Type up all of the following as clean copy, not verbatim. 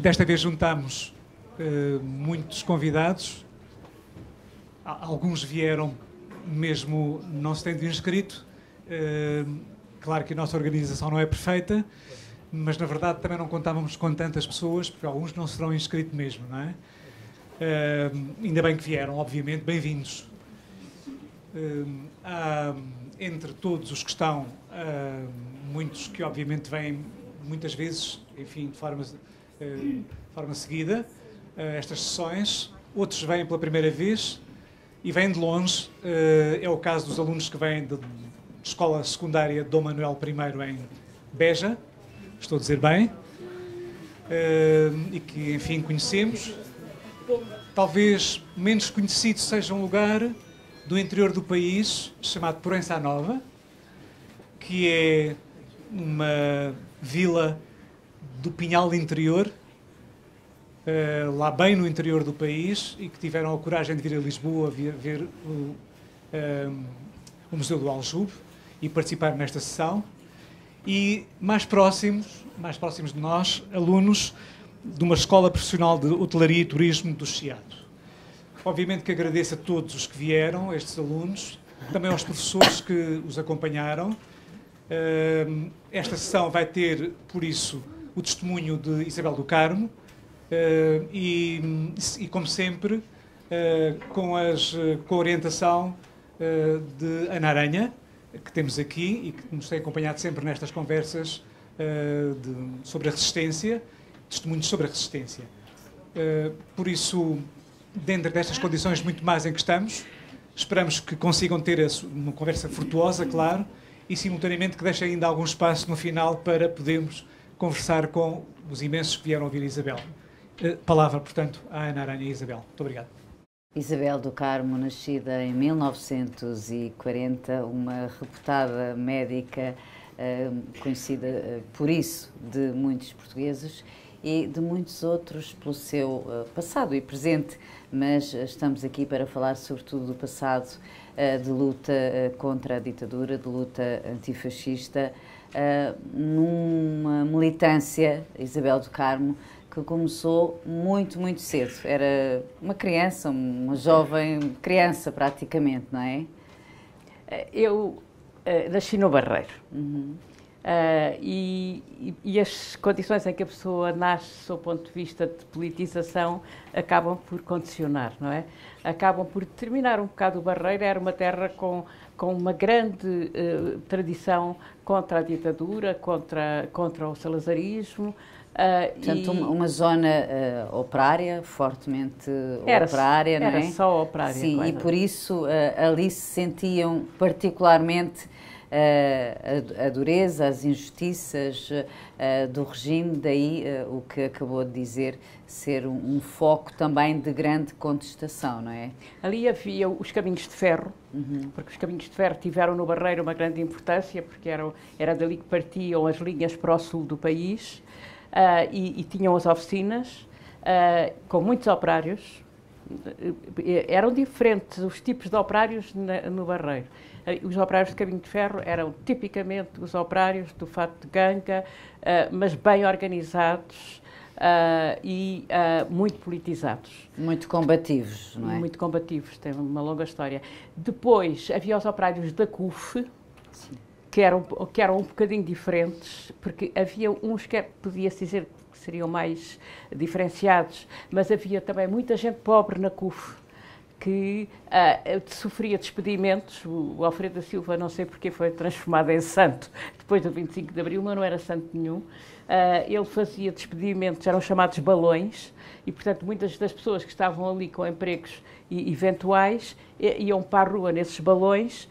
Desta vez juntamos muitos convidados. Alguns vieram mesmo não se tendo inscrito. Claro que a nossa organização não é perfeita, mas na verdade também não contávamos com tantas pessoas, porque alguns não serão inscritos mesmo, não é? Ainda bem que vieram, obviamente, bem-vindos. Há, entre todos os que estão, muitos que obviamente vêm muitas vezes, enfim, de forma seguida, estas sessões, outros vêm pela primeira vez e vêm de longe. É o caso dos alunos que vêm de Escola Secundária Dom Manuel I em Beja, estou a dizer bem, e que, enfim, conhecemos. Talvez menos conhecido seja um lugar do interior do país, chamado Proença Nova, que é uma vila do Pinhal Interior, lá bem no interior do país, e que tiveram a coragem de vir a Lisboa ver o Museu do Aljube e participar nesta sessão. E mais próximos de nós, alunos de uma escola profissional de hotelaria e turismo do Chiado. Obviamente que agradeço a todos os que vieram, estes alunos, também aos professores que os acompanharam. Esta sessão vai ter, por isso, o testemunho de Isabel do Carmo e como sempre, com a orientação de Ana Aranha, que temos aqui e que nos tem acompanhado sempre nestas conversas sobre a resistência, testemunhos sobre a resistência. Por isso, dentro destas condições muito mais em que estamos, esperamos que consigam ter uma conversa frutuosa, claro, e simultaneamente que deixem ainda algum espaço no final para podermos conversar com os imensos que vieram ouvir a Isabel. Palavra, portanto, à Ana Aranha e a Isabel. Muito obrigado. Isabel do Carmo, nascida em 1940, uma reputada médica, conhecida por isso de muitos portugueses e de muitos outros pelo seu passado e presente, mas estamos aqui para falar sobretudo do passado, de luta contra a ditadura, de luta antifascista, numa militância, Isabel do Carmo, que começou muito, muito cedo. Era uma criança, uma jovem criança praticamente, não é? Eu nasci no Barreiro. E as condições em que a pessoa nasce, sob o ponto de vista de politização, acabam por condicionar, não é? Acabam por determinar um bocado o Barreiro. Era uma terra com uma grande tradição contra a ditadura, contra o salazarismo. Portanto, uma zona operária, fortemente operária, não é? Era só operária. Sim, claro. E por isso ali se sentiam particularmente a dureza, as injustiças do regime, daí o que acabou de dizer ser um foco também de grande contestação, não é? Ali havia os caminhos de ferro, porque os caminhos de ferro tiveram no Barreiro uma grande importância, porque era dali que partiam as linhas para o sul do país. E tinham as oficinas com muitos operários. Eram diferentes os tipos de operários no Barreiro. Os operários de caminho de ferro eram tipicamente os operários do fato de ganga, mas bem organizados e muito politizados. Muito combativos, não é? Muito combativos, tem uma longa história. Depois havia os operários da CUF, que eram um bocadinho diferentes, porque havia uns que podia-se dizer que seriam mais diferenciados, mas havia também muita gente pobre na CUF, que sofria despedimentos. O Alfredo da Silva, não sei porque, foi transformado em santo depois do 25 de Abril, mas não era santo nenhum. Ele fazia despedimentos, eram chamados balões, e, portanto, muitas das pessoas que estavam ali com empregos eventuais iam para a rua nesses balões,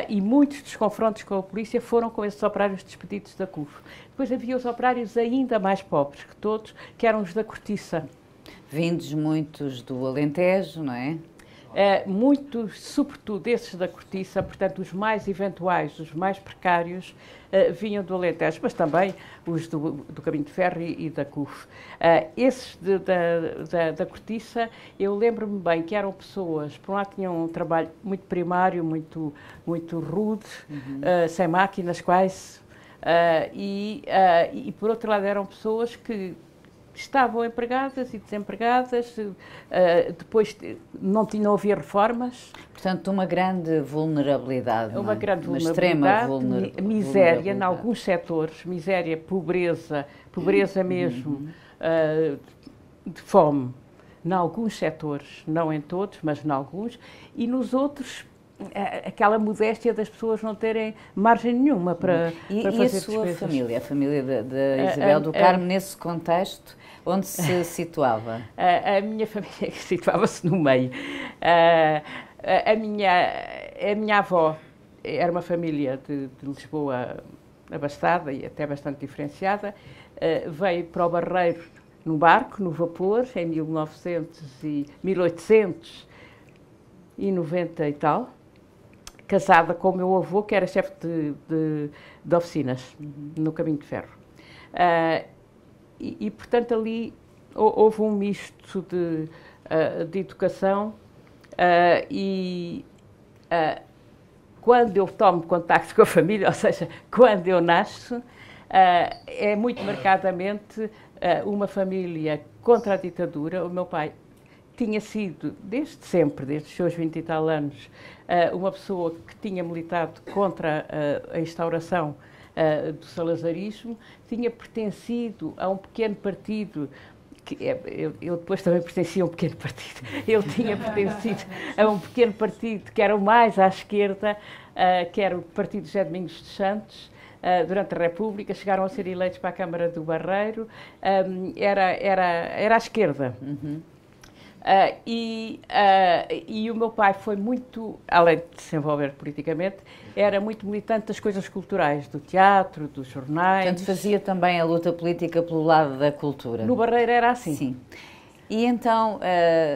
e muitos dos confrontos com a polícia foram com esses operários despedidos da CUF. Depois havia os operários ainda mais pobres que todos, que eram os da cortiça. Vindos muitos do Alentejo, não é? Muitos, sobretudo esses da cortiça, portanto os mais eventuais, os mais precários, vinham do Alentejo, mas também os do Caminho de Ferro e da CUF. Esses da cortiça, eu lembro-me bem que eram pessoas, por um lado tinham um trabalho muito primário, muito rude, sem máquinas quase, e por outro lado eram pessoas que estavam empregadas e desempregadas, depois não havia reformas. Portanto, uma grande vulnerabilidade, Uma grande uma vulnerabilidade, extrema miséria em alguns setores, miséria, pobreza mesmo, de fome, em alguns setores, não em todos, mas em alguns, e nos outros aquela modéstia das pessoas não terem margem nenhuma para fazer E a sua despesas. família, a família da Isabel do Carmo, nesse contexto, onde se situava? A minha família situava-se no meio. A minha avó era uma família de Lisboa abastada e até bastante diferenciada. Veio para o Barreiro no barco, no vapor, em 1890 e tal, casada com o meu avô, que era chefe de oficinas, no Caminho de Ferro. Portanto, ali houve um misto de educação quando eu tomo contacto com a família, ou seja, quando eu nasço, é muito marcadamente uma família contra a ditadura. O meu pai tinha sido, desde sempre, desde os seus 20 e tal anos, uma pessoa que tinha militado contra a instauração do salazarismo, tinha pertencido a um pequeno partido, eu depois também pertencia a um pequeno partido, ele tinha pertencido a um pequeno partido que era o mais à esquerda, que era o Partido José Domingos dos Santos. Durante a República, chegaram a ser eleitos para a Câmara do Barreiro, era à esquerda. E o meu pai foi muito, além de se envolver politicamente, era muito militante das coisas culturais, do teatro, dos jornais. Portanto, fazia também a luta política pelo lado da cultura. No Barreiro era assim. Sim. E então,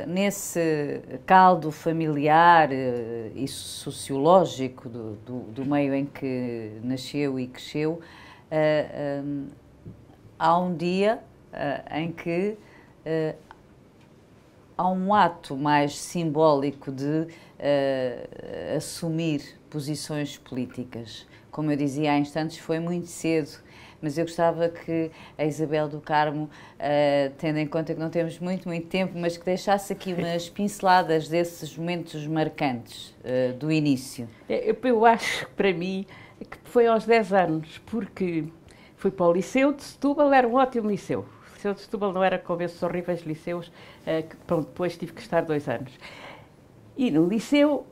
nesse caldo familiar e sociológico do meio em que nasceu e cresceu, há um dia em que há um ato mais simbólico de assumir posições políticas. Como eu dizia há instantes, foi muito cedo, mas eu gostava que a Isabel do Carmo, tendo em conta que não temos muito tempo, mas que deixasse aqui umas pinceladas desses momentos marcantes do início. Eu acho que para mim que foi aos 10 anos, porque fui para o Liceu de Setúbal, era um ótimo liceu. O Liceu de Setúbal não era como esses horríveis liceus, que depois tive que estar 2 anos. E no liceu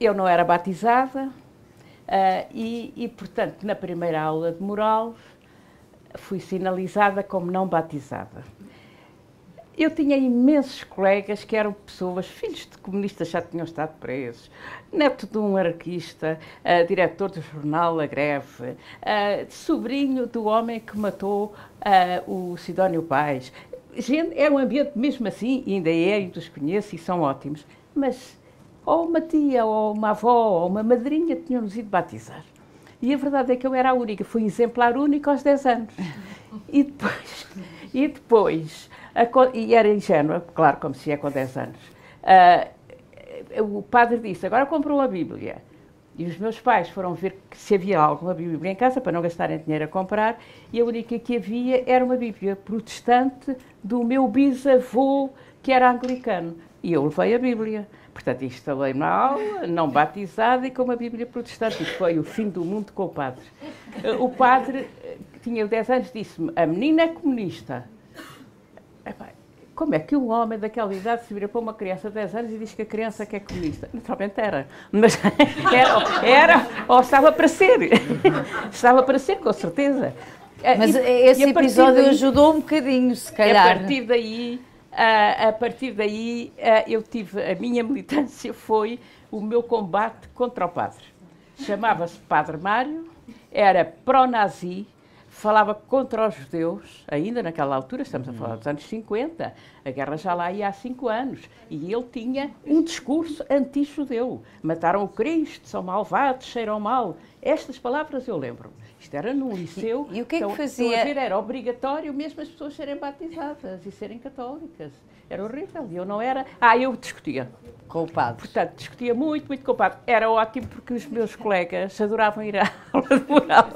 eu não era batizada, portanto, na primeira aula de moral, fui sinalizada como não batizada. Eu tinha imensos colegas que eram pessoas, filhos de comunistas, já tinham estado presos, neto de um anarquista, diretor do jornal A Greve, sobrinho do homem que matou o Sidónio Pais. Gente, é um ambiente mesmo assim, ainda ainda os conheço e são ótimos, mas ou uma tia, ou uma avó, ou uma madrinha tinham-nos ido batizar. E a verdade é que eu era a única, fui exemplar único aos 10 anos. E depois e era ingênua, claro, como se é com 10 anos. O padre disse, agora comprou a Bíblia. E os meus pais foram ver se havia alguma Bíblia em casa, para não gastarem dinheiro a comprar, e a única que havia era uma Bíblia protestante do meu bisavô, que era anglicano. E eu levei a Bíblia. Portanto, instalei-me na aula, não batizada e com uma Bíblia protestante. Isto foi o fim do mundo com o padre. O padre, que tinha 10 anos, disse-me, a menina é comunista. Como é que um homem daquela idade se vira para uma criança de 10 anos e diz que a criança que é comunista? Naturalmente era. Mas era ou estava para ser. Estava para ser, com certeza. Mas esse episódio daí, ajudou um bocadinho, se calhar. A partir daí, eu tive, a minha militância foi o meu combate contra o padre. Chamava-se Padre Mário, era pró-nazi, falava contra os judeus, ainda naquela altura, estamos a falar dos anos 50, a guerra já lá ia há 5 anos, e ele tinha um discurso anti-judeu. Mataram o Cristo, são malvados, cheiram mal. Estas palavras eu lembro. Isto era num liceu. E o que é que então, fazia? A ver, era obrigatório mesmo as pessoas serem batizadas e serem católicas. Era horrível. E eu não era... eu discutia. Com o padre. Portanto, discutia muito, muito com o padre. Era ótimo porque os meus colegas adoravam ir à aula de moral,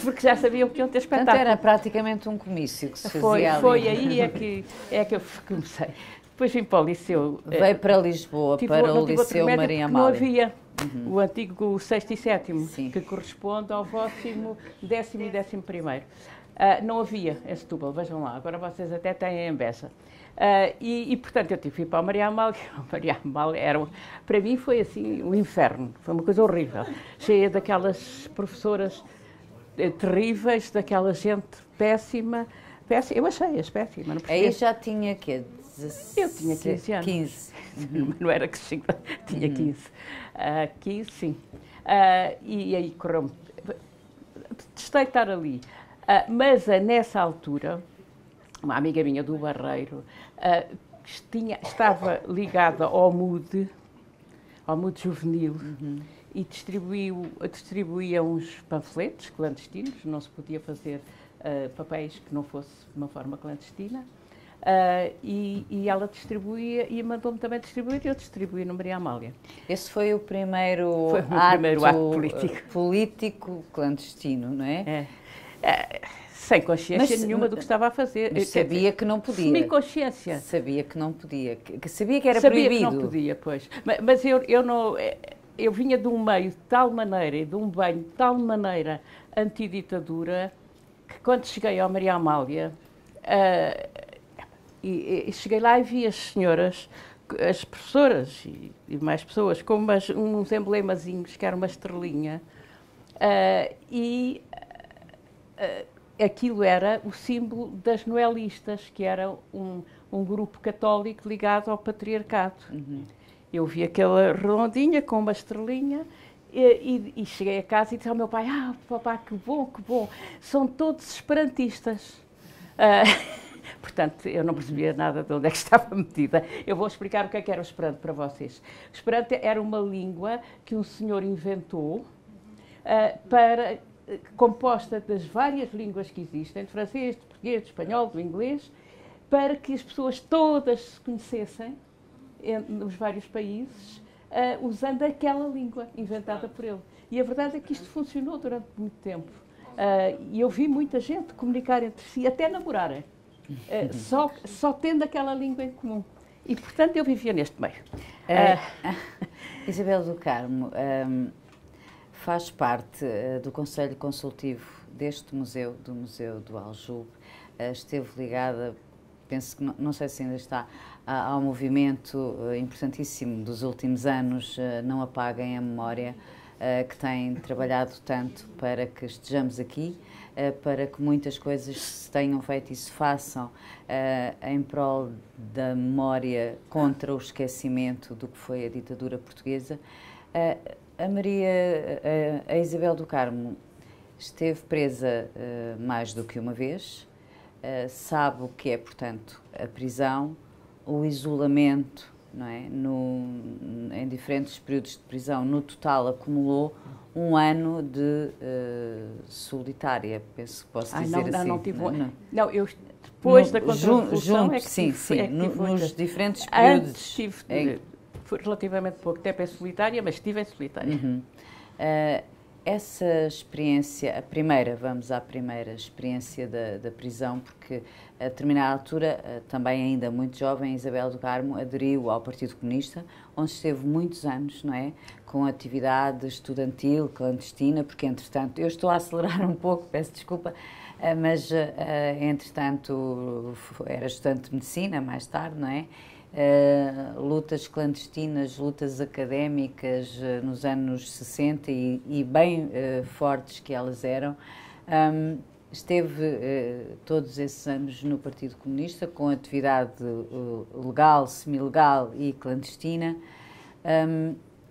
porque já sabiam que iam ter espetáculo. Portanto, era praticamente um comício que se fazia ali. Foi aí é que eu comecei. Depois vim para o liceu. Veio para Lisboa, para o Liceu Maria Amália. Não havia o antigo 6º e 7º, que corresponde ao vosso 10º e 11º. Não havia em Setúbal, vejam lá, agora vocês até têm em Bessa. Portanto, eu tive que ir para a Maria Amália. A Maria Amália para mim foi assim um inferno, foi uma coisa horrível, cheia daquelas professoras terríveis, daquela gente péssima. Eu achei-as péssima. Aí já tinha quê? Eu tinha 15 anos. 15. Não era que tinha 15. 15, sim. E aí correu-me. Testei estar ali. Mas nessa altura, uma amiga minha do Barreiro estava ligada ao MUD juvenil, e distribuía uns panfletos clandestinos, não se podia fazer papéis que não fosse de uma forma clandestina. E ela distribuía e mandou-me também distribuir e eu distribuí no Maria Amália. Esse foi o primeiro, ato político clandestino, não é? Sem consciência nenhuma do que estava a fazer. Mas sabia que não podia. Sem consciência. Sabia que não podia. Sabia que era proibido. Sabia que não podia, pois. Mas eu não... Eu vinha de um meio de tal maneira e de um banho de tal maneira antiditadura que quando cheguei ao Maria Amália... E cheguei lá e vi as senhoras, as professoras e mais pessoas, com uns emblemazinhos, que era uma estrelinha, aquilo era o símbolo das noelistas, que era um grupo católico ligado ao patriarcado. Eu vi aquela redondinha com uma estrelinha e cheguei a casa e disse ao meu pai: papá, que bom, são todos esperantistas. Portanto, eu não percebia nada de onde é que estava metida. Eu vou explicar o que era o Esperanto para vocês. O Esperanto era uma língua que um senhor inventou, composta das várias línguas que existem, de francês, de português, de espanhol, do inglês, para que as pessoas todas se conhecessem nos vários países, usando aquela língua inventada por ele. E a verdade é que isto funcionou durante muito tempo. E eu vi muita gente comunicar entre si, até namorarem. Só tendo aquela língua em comum. E, portanto, eu vivia neste meio. Isabel do Carmo faz parte do Conselho Consultivo deste museu, do Museu do Aljube. Esteve ligada, penso que, não sei se ainda está, ao movimento importantíssimo dos últimos anos, Não Apaguem a Memória, que tem trabalhado tanto para que estejamos aqui, para que muitas coisas se tenham feito e se façam em prol da memória contra o esquecimento do que foi a ditadura portuguesa. A Isabel do Carmo esteve presa mais do que uma vez, sabe o que é, portanto, a prisão, o isolamento, não é? Em diferentes períodos de prisão. No total acumulou um ano de solitária, penso que posso dizer assim. Não tive. Não, eu depois da Contra-Revolução é que sim, nos diferentes períodos. Antes tive relativamente pouco tempo em solitária, mas estive em solitária. Essa experiência, vamos à primeira experiência da prisão, porque a determinada altura, também ainda muito jovem, Isabel do Carmo aderiu ao Partido Comunista, onde esteve muitos anos, não é? Com atividade estudantil, clandestina, porque entretanto, eu estou a acelerar um pouco, peço desculpa, mas entretanto era estudante de medicina mais tarde, não é? Lutas clandestinas, lutas académicas nos anos 60 e bem fortes que elas eram. Esteve todos esses anos no Partido Comunista, com atividade legal, semi-legal e clandestina,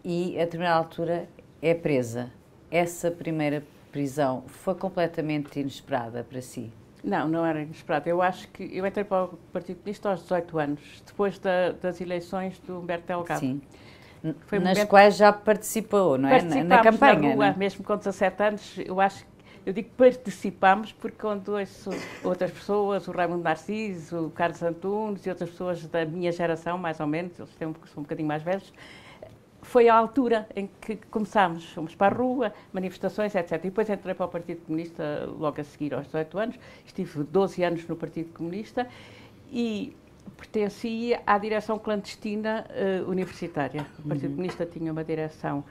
e a determinada altura é presa. Essa primeira prisão foi completamente inesperada para si? Não era inesperado. Eu acho que eu entrei para o Partido Comunista aos 18 anos, depois das eleições do Humberto Delgado. Sim. nas quais já participou, não é? Na campanha. Na rua, mesmo com 17 anos, eu digo que participámos porque quando ouço outras pessoas, o Raimundo Narciso, o Carlos Antunes e outras pessoas da minha geração, mais ou menos, eles são um bocadinho mais velhos, foi a altura em que começámos. Fomos para a rua, manifestações, etc. E depois entrei para o Partido Comunista logo a seguir, aos 18 anos. Estive 12 anos no Partido Comunista e pertencia à direção clandestina universitária. O Partido Comunista tinha uma direção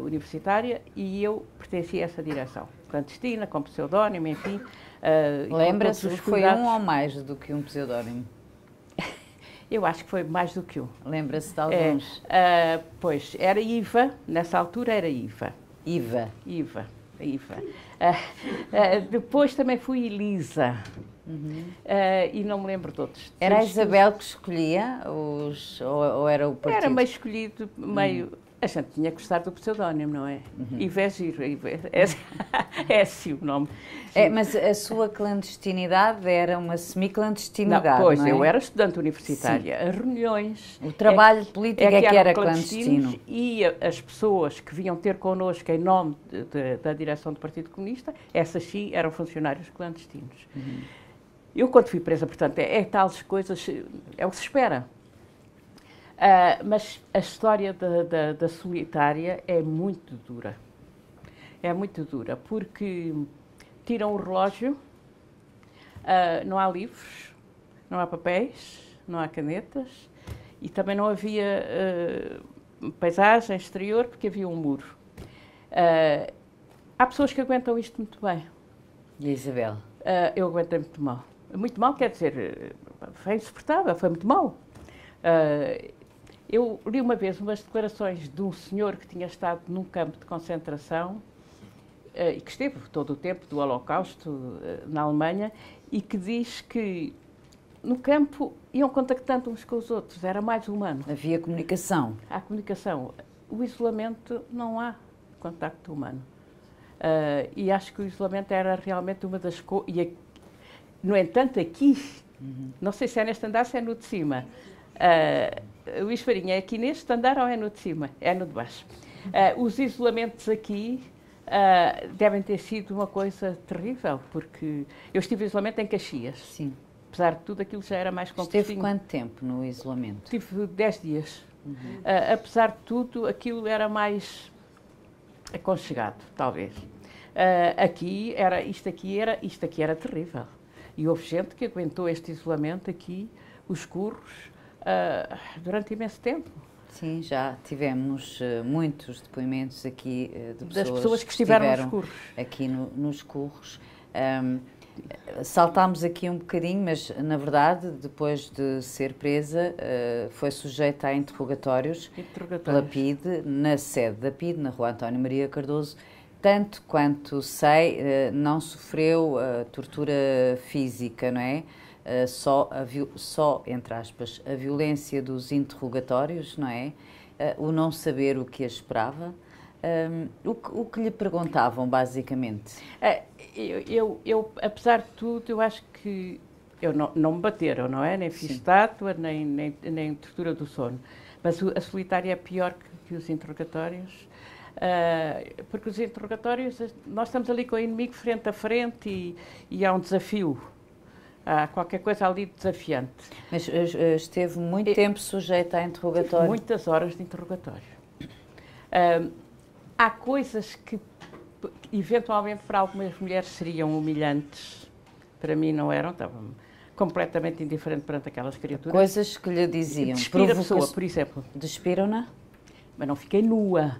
universitária e eu pertencia a essa direção clandestina, com pseudónimo, enfim. Lembra-se que foi um ou mais do que um pseudónimo? Eu acho que foi mais do que um. Lembra-se de alguns? Pois, era Iva, nessa altura era Iva. Iva. Depois também fui Elisa. E não me lembro de outros. Era a Isabel que escolhia ou era o partido? Era meio escolhido, meio... A gente tinha que gostar do pseudónimo, não é? Iva é giro, é assim o nome. Mas a sua clandestinidade era uma semiclandestinidade, pois, não é? Eu era estudante universitária. Sim. As reuniões... O trabalho político é que era clandestino. E as pessoas que vinham ter connosco em nome da direção do Partido Comunista, essas sim eram funcionários clandestinos. Eu, quando fui presa, portanto, tais coisas, é o que se espera. Mas a história da solitária é muito dura. É muito dura, porque tiram o relógio, não há livros, não há papéis, não há canetas e também não havia paisagem exterior porque havia um muro. Há pessoas que aguentam isto muito bem. E a Isabel? Eu aguentei muito mal. Muito mal quer dizer, foi insuportável, foi muito mal. Eu li uma vez umas declarações de um senhor que tinha estado num campo de concentração e que esteve todo o tempo do Holocausto na Alemanha e que diz que no campo iam contactando uns com os outros, era mais humano. Havia comunicação. Há comunicação. O isolamento, não há contacto humano. E acho que o isolamento era realmente uma das coisas... No entanto, aqui, não sei se é neste andar, se é no de cima... Luís Farinha, é aqui neste andar ou é no de cima? É no de baixo. Os isolamentos aqui devem ter sido uma coisa terrível, porque eu estive em isolamento em Caxias. Sim. Apesar de tudo, aquilo já era mais complexo. Esteve quanto tempo no isolamento? Tive 10 dias. Apesar de tudo, aquilo era mais aconchegado, talvez. Isto aqui era terrível. E houve gente que aguentou este isolamento aqui, os curros, durante imenso tempo. Sim, já tivemos muitos depoimentos aqui de pessoas que estiveram nos curros. Aqui nos curros. Saltámos aqui um bocadinho, mas na verdade, depois de ser presa, foi sujeita a interrogatórios pela PIDE, na sede da PIDE, na Rua António Maria Cardoso. Tanto quanto sei, não sofreu tortura física, não é? Só, entre aspas, a violência dos interrogatórios, não é? O não saber o que a esperava. O que lhe perguntavam, basicamente? Eu, apesar de tudo, eu acho que não me bateram, não é? Nem fiz estátua, nem tortura do sono. Mas a solitária é pior que os interrogatórios. Porque os interrogatórios, nós estamos ali com o inimigo frente a frente e há um desafio. Há qualquer coisa ali desafiante. Mas esteve muito tempo sujeita a interrogatório? Muitas horas de interrogatório. Há coisas que, eventualmente, para algumas mulheres seriam humilhantes. Para mim não eram, estava completamente indiferente perante aquelas criaturas. Coisas que lhe diziam? Despir a pessoa, por exemplo. Despiram-na? Mas não fiquei nua,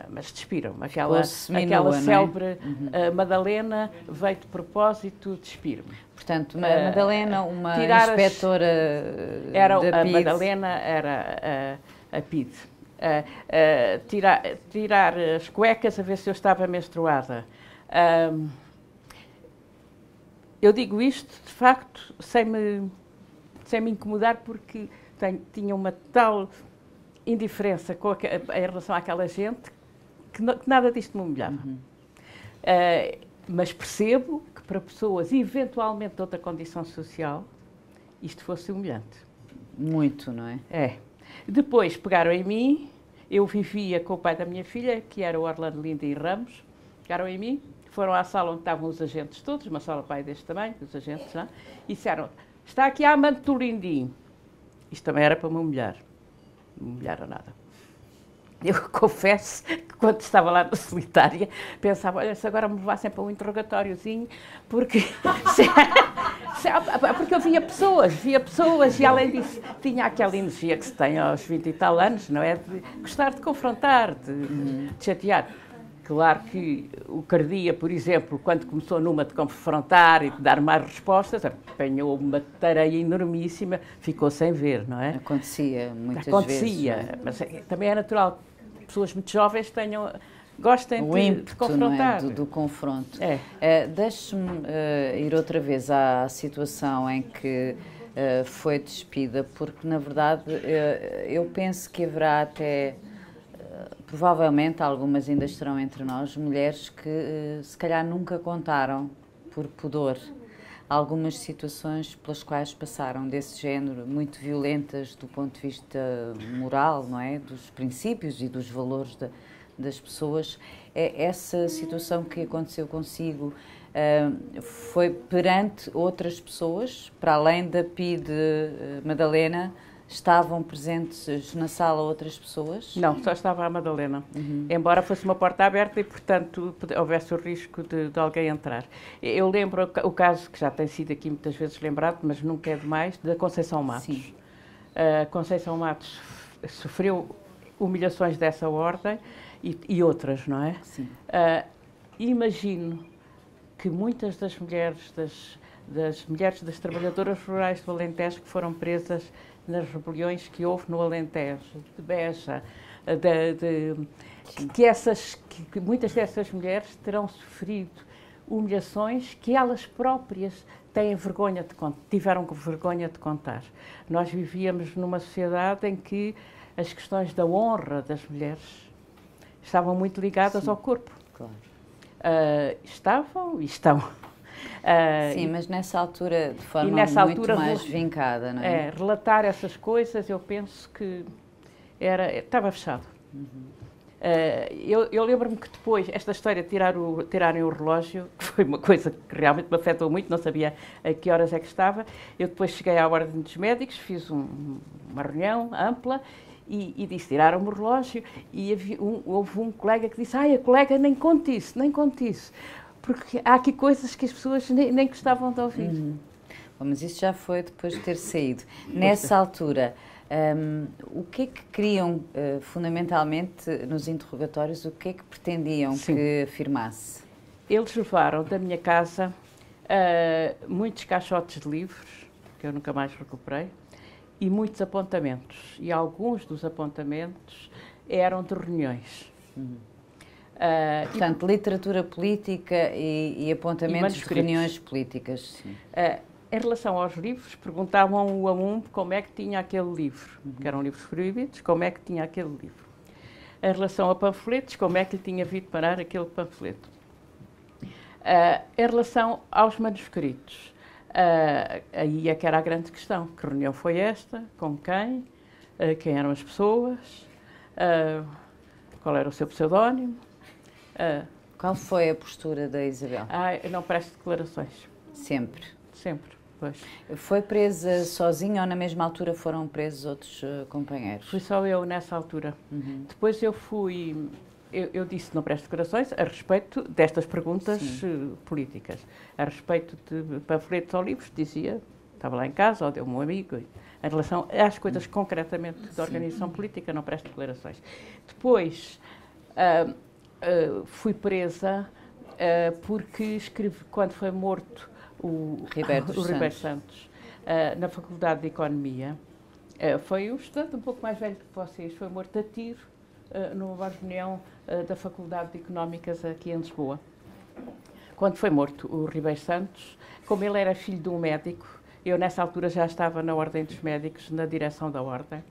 mas despiram-me. Aquela célebre Madalena veio de propósito despir-me. Portanto, Madalena, uma inspetora da PIDE. A Madalena era a PIDE. Tirar as cuecas a ver se eu estava menstruada. Eu digo isto, de facto, sem me incomodar, porque tinha uma tal indiferença em relação àquela gente que nada disto me humilhava. Mas percebo que para pessoas eventualmente de outra condição social isto fosse humilhante. Muito, não é? É. Depois pegaram em mim, eu vivia com o pai da minha filha, que era o Orlando Lindy Ramos, pegaram em mim, foram à sala onde estavam os agentes todos, uma sala pai deste tamanho, os agentes, não? E disseram, está aqui a amante do Lindy. Isto também era para me humilhar. Não me humilharam nada. Eu confesso que quando estava lá na solitária, pensava, olha, se agora me levassem para um interrogatóriozinho, porque, porque eu via pessoas e além disso tinha aquela energia que se tem aos 20 e tal anos, não é? De gostar de confrontar, de chatear. Claro que o Cardia, por exemplo, quando começou numa de confrontar e de dar mais respostas, apanhou uma tareia enormíssima, ficou sem ver, não é? Acontecia muitas vezes. Acontecia, mas também é natural que pessoas muito jovens gostem de confrontar. Não é? do confronto. É. Deixe-me ir outra vez à situação em que foi despida, porque, na verdade, eu penso que haverá até... provavelmente algumas ainda estarão entre nós, mulheres que se calhar nunca contaram, por pudor, algumas situações pelas quais passaram desse género, muito violentas do ponto de vista moral, não é? Dos princípios e dos valores das pessoas. Essa situação que aconteceu consigo foi perante outras pessoas, para além da PIDE Madalena? Estavam presentes na sala outras pessoas? Não, só estava a Madalena. Embora fosse uma porta aberta e, portanto, houvesse o risco de alguém entrar. Eu lembro o caso, que já tem sido aqui muitas vezes lembrado, mas nunca é demais, da Conceição Matos. Sim. Conceição Matos sofreu humilhações dessa ordem e outras, não é? Sim. Imagino que muitas das mulheres das trabalhadoras rurais do Alentejo que foram presas nas rebeliões que houve no Alentejo, de Beja, que muitas dessas mulheres terão sofrido humilhações que elas próprias tiveram vergonha de contar. Nós vivíamos numa sociedade em que as questões da honra das mulheres estavam muito ligadas ao corpo. Claro. Estavam e estão. Sim, mas nessa altura de forma muito mais vincada, não é? Relatar essas coisas, eu penso que estava fechado. Eu lembro-me que depois, esta história de tirarem o relógio, que foi uma coisa que realmente me afetou muito, não sabia a que horas é que estava. Eu depois cheguei à Ordem dos Médicos, fiz uma reunião ampla e disse, tiraram-me o relógio e houve um colega que disse, a colega nem conte isso, porque há aqui coisas que as pessoas nem gostavam de ouvir. Bom, mas isso já foi depois de ter saído. Nessa altura, o que é que queriam, fundamentalmente, nos interrogatórios, o que é que pretendiam que afirmasse? Eles levaram da minha casa muitos caixotes de livros, que eu nunca mais recuperei, e muitos apontamentos. E alguns dos apontamentos eram de reuniões. Portanto, literatura política e apontamentos de reuniões políticas. Em relação aos livros, perguntavam a um como é que tinha aquele livro, que eram livros proibidos, como é que tinha aquele livro. Em relação a panfletos, como é que lhe tinha vindo parar aquele panfleto. Em relação aos manuscritos, aí é que era a grande questão. Que reunião foi esta? Com quem? Quem eram as pessoas? Qual era o seu pseudónimo? Qual foi a postura da Isabel? Eu não presto declarações. Sempre? Sempre, pois. Foi presa sozinha ou na mesma altura foram presos outros companheiros? Fui só eu nessa altura. Depois eu disse não presto declarações a respeito destas perguntas políticas. A respeito de panfletos ou livros, dizia, estava lá em casa, ou deu-me um amigo. Em relação às coisas concretamente da organização política, não presto declarações. Depois... fui presa porque escrevi, quando foi morto o Ribeiro Santos na Faculdade de Economia, foi um estudante um pouco mais velho que vocês, foi morto a tiro numa reunião da Faculdade de Económicas aqui em Lisboa. Quando foi morto o Ribeiro Santos, como ele era filho de um médico, eu nessa altura já estava na Ordem dos Médicos, na direção da Ordem,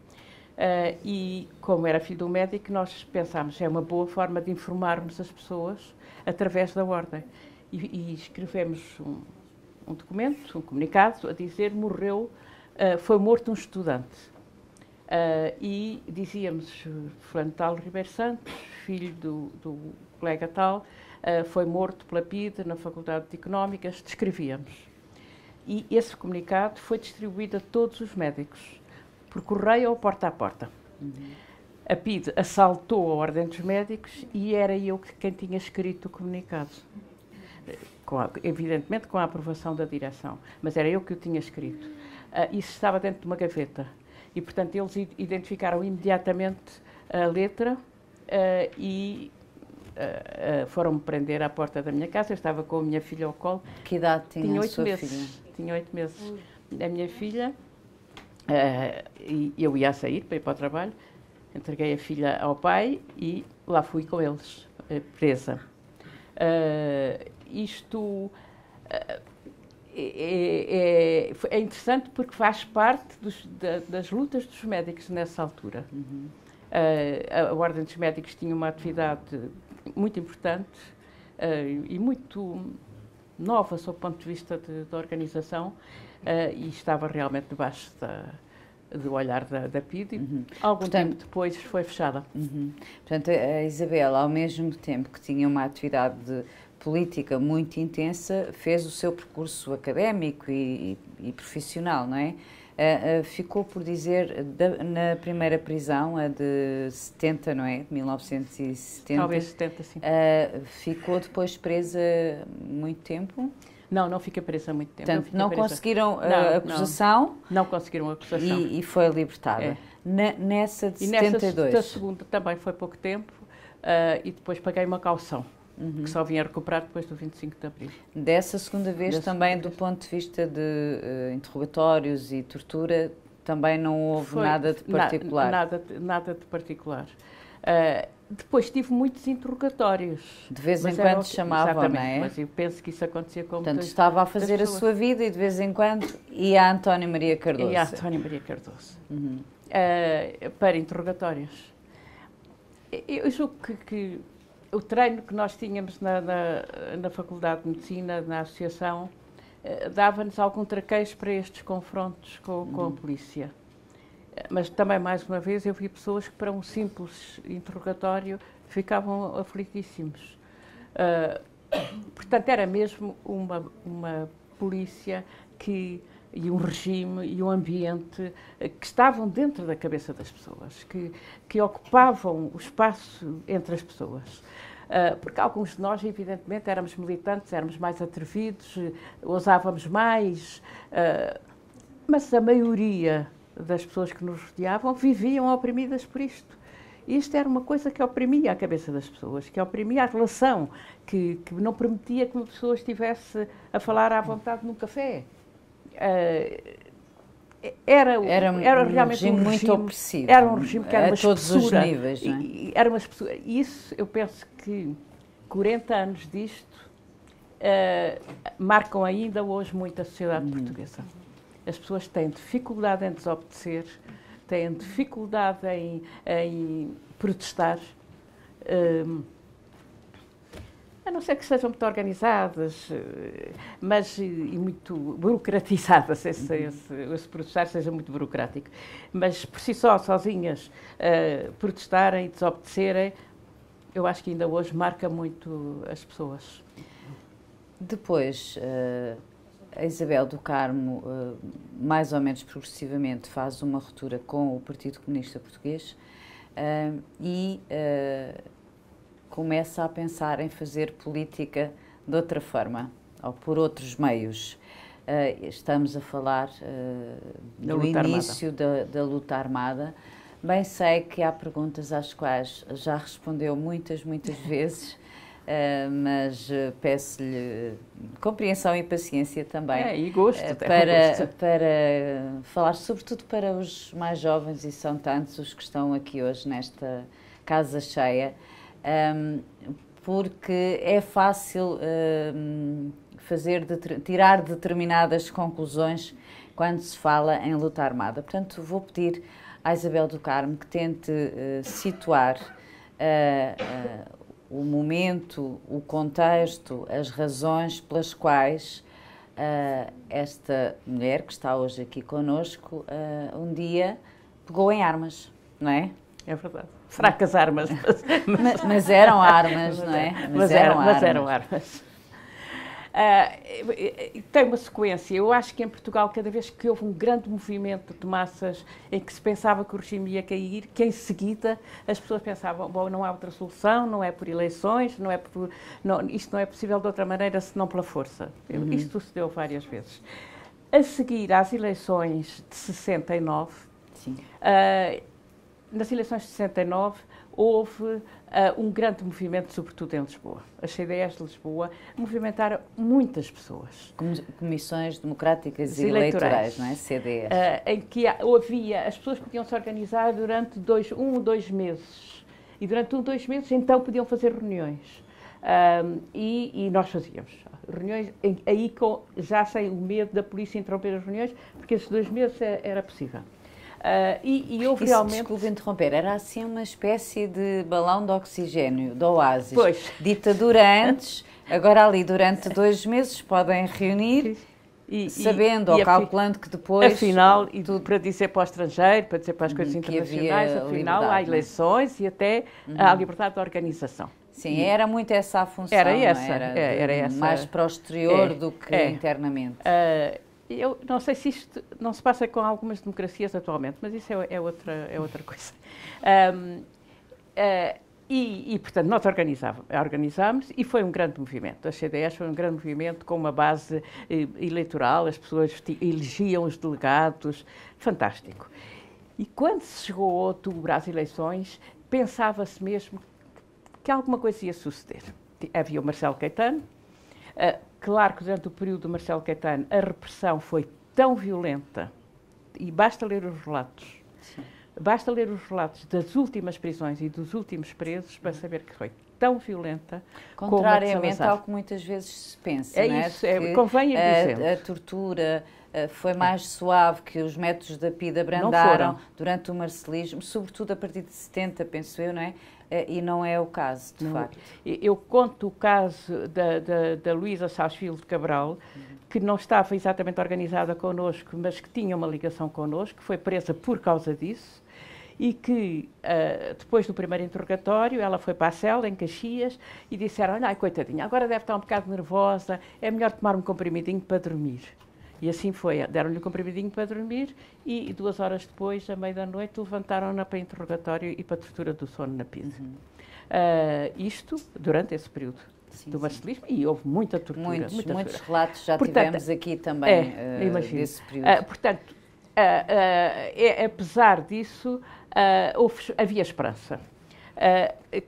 e como era filho do médico, nós pensámos é uma boa forma de informarmos as pessoas através da Ordem. E escrevemos um documento, um comunicado, a dizer foi morto um estudante. E dizíamos, fulano tal Ribeiro Santos, filho do colega tal, foi morto pela PIDE na Faculdade de Económicas, descrevíamos. E esse comunicado foi distribuído a todos os médicos, por correio ou porta a porta. A PIDE assaltou a Ordem dos Médicos e era eu quem tinha escrito o comunicado. Evidentemente com a aprovação da direção, mas era eu que o tinha escrito. Isso estava dentro de uma gaveta. E, portanto, eles identificaram imediatamente a letra e foram-me prender à porta da minha casa. Eu estava com a minha filha ao colo. Que idade tinha a sua meses. filha? Tinha 8 meses. A minha filha, e eu ia a sair para ir para o trabalho, entreguei a filha ao pai e lá fui com eles, presa. Isto é interessante porque faz parte das lutas dos médicos nessa altura. A Ordem dos Médicos tinha uma atividade muito importante e muito nova sob o ponto de vista da organização e estava realmente debaixo do olhar da PIDE. Algum tempo depois foi fechada. Portanto, a Isabel, ao mesmo tempo que tinha uma atividade política muito intensa, fez o seu percurso académico e profissional, não é? Ficou por dizer, na primeira prisão, a de 70, não é? De 1970. Talvez 70, sim. Ficou depois presa muito tempo? Não fica presa há muito tempo. Portanto, não conseguiram a acusação? Não conseguiram a acusação. E foi libertada. Nessa de 72? Nessa segunda também foi pouco tempo e depois paguei uma caução. Que só vinha recuperar depois do 25 de Abril. Dessa segunda vez também, do ponto de vista de interrogatórios e tortura, também não houve nada de particular? Nada de particular. Depois tive muitos interrogatórios. De vez em quando chamavam, não é? Mas eu penso que isso acontecia com Portanto, estava a fazer a sua vida e de vez em quando ia a António Maria Cardoso. Ia a António Maria Cardoso. Para interrogatórios. Eu julgo que o treino que nós tínhamos na Faculdade de Medicina, na Associação, dava-nos algum traquejo para estes confrontos com a polícia. Mas também, mais uma vez, eu vi pessoas que para um simples interrogatório ficavam aflitíssimos. Portanto, era mesmo uma polícia e um regime e um ambiente que estavam dentro da cabeça das pessoas, que ocupavam o espaço entre as pessoas. Porque alguns de nós, evidentemente, éramos militantes, éramos mais atrevidos, ousávamos mais, mas a maioria das pessoas que nos rodeavam viviam oprimidas por isto. E isto era uma coisa que oprimia a cabeça das pessoas, que oprimia a relação, que não permitia que uma pessoa estivesse a falar à vontade num café. Era realmente regime muito opressivo. Era um regime que era uma espessura. A todos os níveis, não é? Era uma espessura. Isso, eu penso que 40 anos disto marcam ainda hoje muito a sociedade portuguesa. As pessoas têm dificuldade em desobedecer, têm dificuldade em protestar, a não ser que sejam muito organizadas, mas e muito burocratizadas, esse protestar seja muito burocrático. Mas por si só, sozinhas, protestarem e desobedecerem, eu acho que ainda hoje marca muito as pessoas. Depois, a Isabel do Carmo, mais ou menos progressivamente, faz uma ruptura com o Partido Comunista Português e começa a pensar em fazer política de outra forma, ou por outros meios. Estamos a falar do início da luta armada. Bem sei que há perguntas às quais já respondeu muitas vezes, mas peço-lhe compreensão e paciência também. E gosto. Para falar, sobretudo para os mais jovens, e são tantos os que estão aqui hoje nesta casa cheia, porque é fácil tirar determinadas conclusões quando se fala em luta armada. Portanto, vou pedir à Isabel do Carmo que tente situar o momento, o contexto, as razões pelas quais esta mulher que está hoje aqui connosco um dia pegou em armas, não é? É verdade. Fracas armas. Mas eram armas, não é? Mas eram armas. Tem uma sequência. Eu acho que em Portugal, cada vez que houve um grande movimento de massas em que se pensava que o regime ia cair, que em seguida as pessoas pensavam, bom, não há outra solução, não é por eleições, isto não é possível de outra maneira senão pela força. Isto sucedeu várias vezes. A seguir às eleições de 69, sim. Nas eleições de 69 houve um grande movimento, sobretudo em Lisboa. As CDS de Lisboa movimentaram muitas pessoas. Comissões democráticas e eleitorais, não é? CDS. Em que havia, as pessoas podiam se organizar durante 1 ou 2 meses. E durante 1 ou 2 meses, então, podiam fazer reuniões. E nós fazíamos reuniões, aí já sem o medo da polícia interromper as reuniões, porque esses 2 meses era possível. E houve realmente... Desculpe interromper, era assim uma espécie de balão de oxigênio, do Oásis. Pois. Ditadura antes, agora ali durante 2 meses podem reunir, sabendo ou calculando que depois... Afinal, tudo para dizer para o estrangeiro, para dizer para as coisas internacionais, afinal há eleições e até há liberdade de organização. Sim, era muito essa a função, era essa, era essa. Mais para o exterior do que internamente. Eu não sei se isto não se passa com algumas democracias atualmente, mas isso é outra coisa. Portanto, nós organizámos e foi um grande movimento. A CDS foi um grande movimento com uma base eleitoral, as pessoas elegiam os delegados, fantástico. E quando se chegou a outubro às eleições, pensava-se mesmo que alguma coisa ia suceder. Havia o Marcelo Caetano. Claro que durante o período do Marcelo Caetano a repressão foi tão violenta, e basta ler os relatos, basta ler os relatos das últimas prisões e dos últimos presos para saber que foi tão violenta. Contrariamente ao que muitas vezes se pensa, não é? Isso, convém ir dizendo. A tortura foi mais suave, que os métodos da PIDE abrandaram durante o marcelismo, sobretudo a partir de 70, penso eu, não é? E não é o caso, de facto. Eu conto o caso da Luísa Sá Filho de Cabral, que não estava exatamente organizada connosco, mas que tinha uma ligação connosco, que foi presa por causa disso, e que, depois do primeiro interrogatório, ela foi para a cela, em Caxias, e disseram, olha, coitadinha, agora deve estar um bocado nervosa, é melhor tomar um comprimidinho para dormir. E assim foi, deram-lhe um comprimidinho para dormir e 2 horas depois, à meia-da-noite, levantaram-na para interrogatório e para tortura do sono na PIDE. Isto durante esse período do marcelismo, e houve muita tortura. Muitos relatos já tivemos aqui também desse período. Portanto, apesar disso, havia esperança.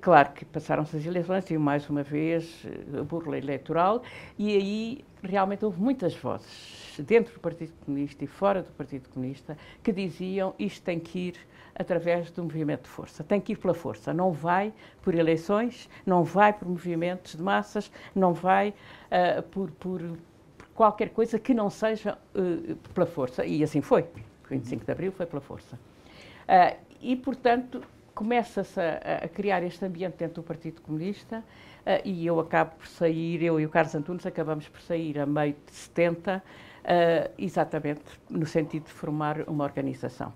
Claro que passaram-se as eleições e mais uma vez a burla eleitoral, e aí realmente houve muitas vozes dentro do Partido Comunista e fora do Partido Comunista que diziam isto tem que ir através do movimento de força, tem que ir pela força, não vai por eleições, não vai por movimentos de massas, não vai por qualquer coisa que não seja pela força, e assim foi, 25 de Abril foi pela força. E, portanto, começa-se a criar este ambiente dentro do Partido Comunista, e eu acabo por sair, eu e o Carlos Antunes acabamos por sair a meio de 70, exatamente no sentido de formar uma organização,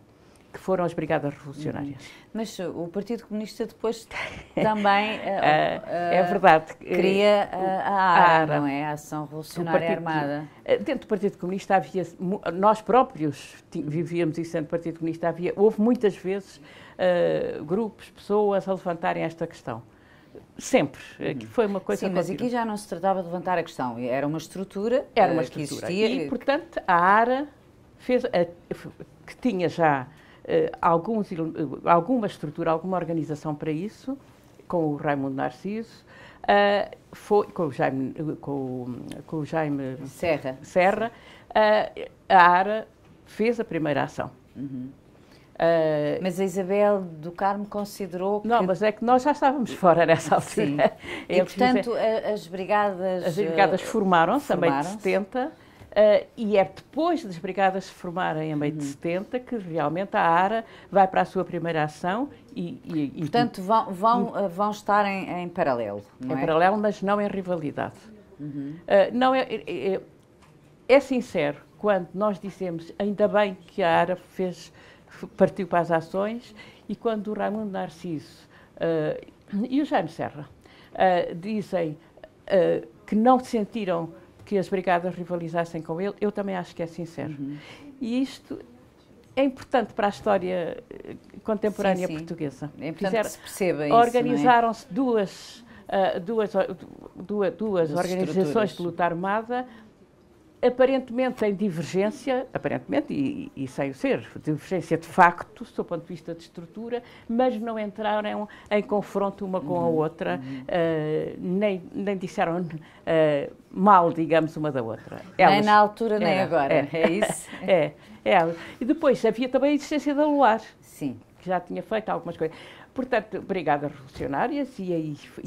que foram as Brigadas Revolucionárias. Mas o Partido Comunista depois também é verdade, cria a ARA, não é? A Ação Revolucionária Armada. Dentro do Partido Comunista havia, nós próprios vivíamos isso dentro do Partido Comunista, houve muitas vezes grupos, pessoas a levantarem esta questão. Sempre. Foi uma coisa... Sim, mas aqui já não se tratava de levantar a questão. Era uma estrutura, que existia. E, portanto, a ARA fez, que tinha já alguma estrutura, alguma organização para isso, com o Raimundo Narciso, com o Jaime Serra, a ARA fez a primeira ação. Mas a Isabel do Carmo considerou que... Não, mas é que nós já estávamos fora nessa altura. Sim. E, portanto, as brigadas... As brigadas formaram-se a meio de 70, e é depois das brigadas se formarem a meio de 70 que realmente a ARA vai para a sua primeira ação e portanto, vão estar em paralelo, não é? Em paralelo, mas não em rivalidade. Não é sincero quando nós dizemos ainda bem que a ARA partiu para as ações, e quando o Raimundo Narciso e o Jaime Serra dizem que não sentiram que as brigadas rivalizassem com ele, eu também acho que é sincero. E isto é importante para a história contemporânea portuguesa. É importante que se perceba isso, organizaram-se duas organizações de luta armada, aparentemente em divergência, aparentemente e sem o ser, divergência de facto, do ponto de vista de estrutura, mas não entraram em confronto uma com a outra, nem disseram mal, digamos, uma da outra. Nem na altura, nem agora, é isso? E depois havia também a existência da Luar, sim, que já tinha feito algumas coisas. Portanto, brigadas revolucionárias, e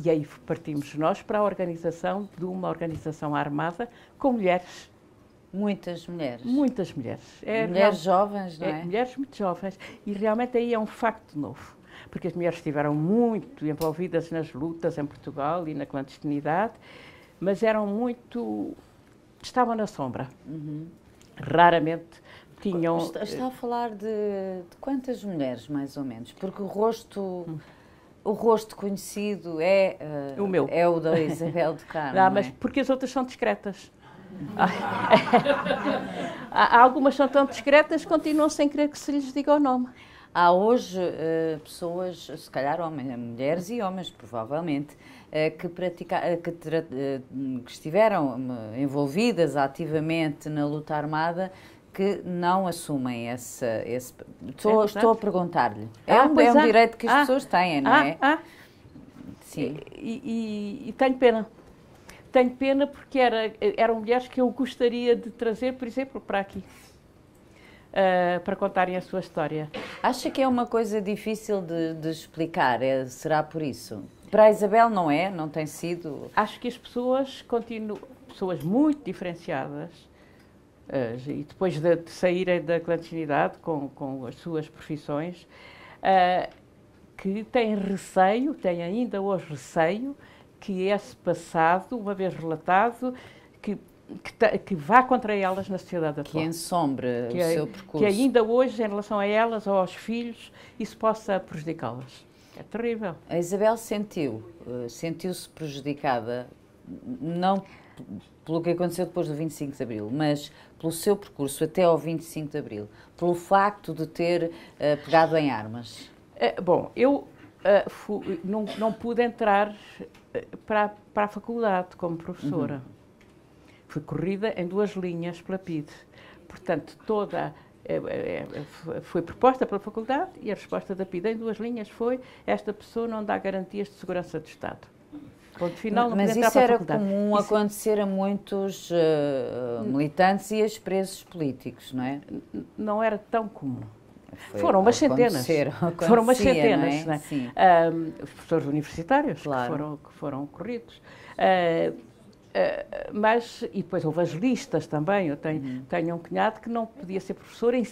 aí partimos nós para a organização de uma organização armada com mulheres. Muitas mulheres. Muitas mulheres. Mulheres jovens, não é? Mulheres muito jovens. E realmente aí é um facto novo. Porque as mulheres estiveram muito envolvidas nas lutas em Portugal e na clandestinidade, mas eram muito... estavam na sombra. Raramente tinham... Está a falar de quantas mulheres, mais ou menos? Porque o rosto conhecido é o meu. É o da Isabel do Carmo. Não, mas porque as outras são discretas. Algumas são tão discretas que continuam sem querer que se lhes diga o nome. Há hoje pessoas, se calhar mulheres e homens, provavelmente, que estiveram envolvidas ativamente na luta armada, que não assumem esse... Estou a perguntar-lhe. É um direito que as pessoas têm, não é? Sim. E tenho pena. Tenho pena porque eram mulheres que eu gostaria de trazer, por exemplo, para aqui, para contarem a sua história. Acha que é uma coisa difícil de explicar? Será por isso? Para a Isabel não é? Não tem sido? Acho que as pessoas continuam, pessoas muito diferenciadas, e depois de saírem da clandestinidade com as suas profissões, que têm receio, têm ainda hoje receio, que esse passado, uma vez relatado, que vá contra elas na sociedade atual. Que ensombre o seu percurso. Que ainda hoje, em relação a elas ou aos filhos, isso possa prejudicá-las. É terrível. A Isabel sentiu-se prejudicada, não pelo que aconteceu depois do 25 de Abril, mas pelo seu percurso até ao 25 de Abril, pelo facto de ter pegado em armas. Bom, eu não pude entrar para a faculdade como professora. Fui corrida em 2 linhas pela PIDE. Portanto, foi proposta pela faculdade e a resposta da PIDE em 2 linhas foi: esta pessoa não dá garantias de segurança do Estado. Ponto final, não mas entrar isso para a era faculdade. comum acontecer a muitos militantes e a presos políticos, não é? Não era tão comum. Foram umas centenas. Foram umas centenas, não é? Sim. Os professores universitários, claro, que foram corridos. E depois houve as listas também. Eu tenho um cunhado que não podia ser professor em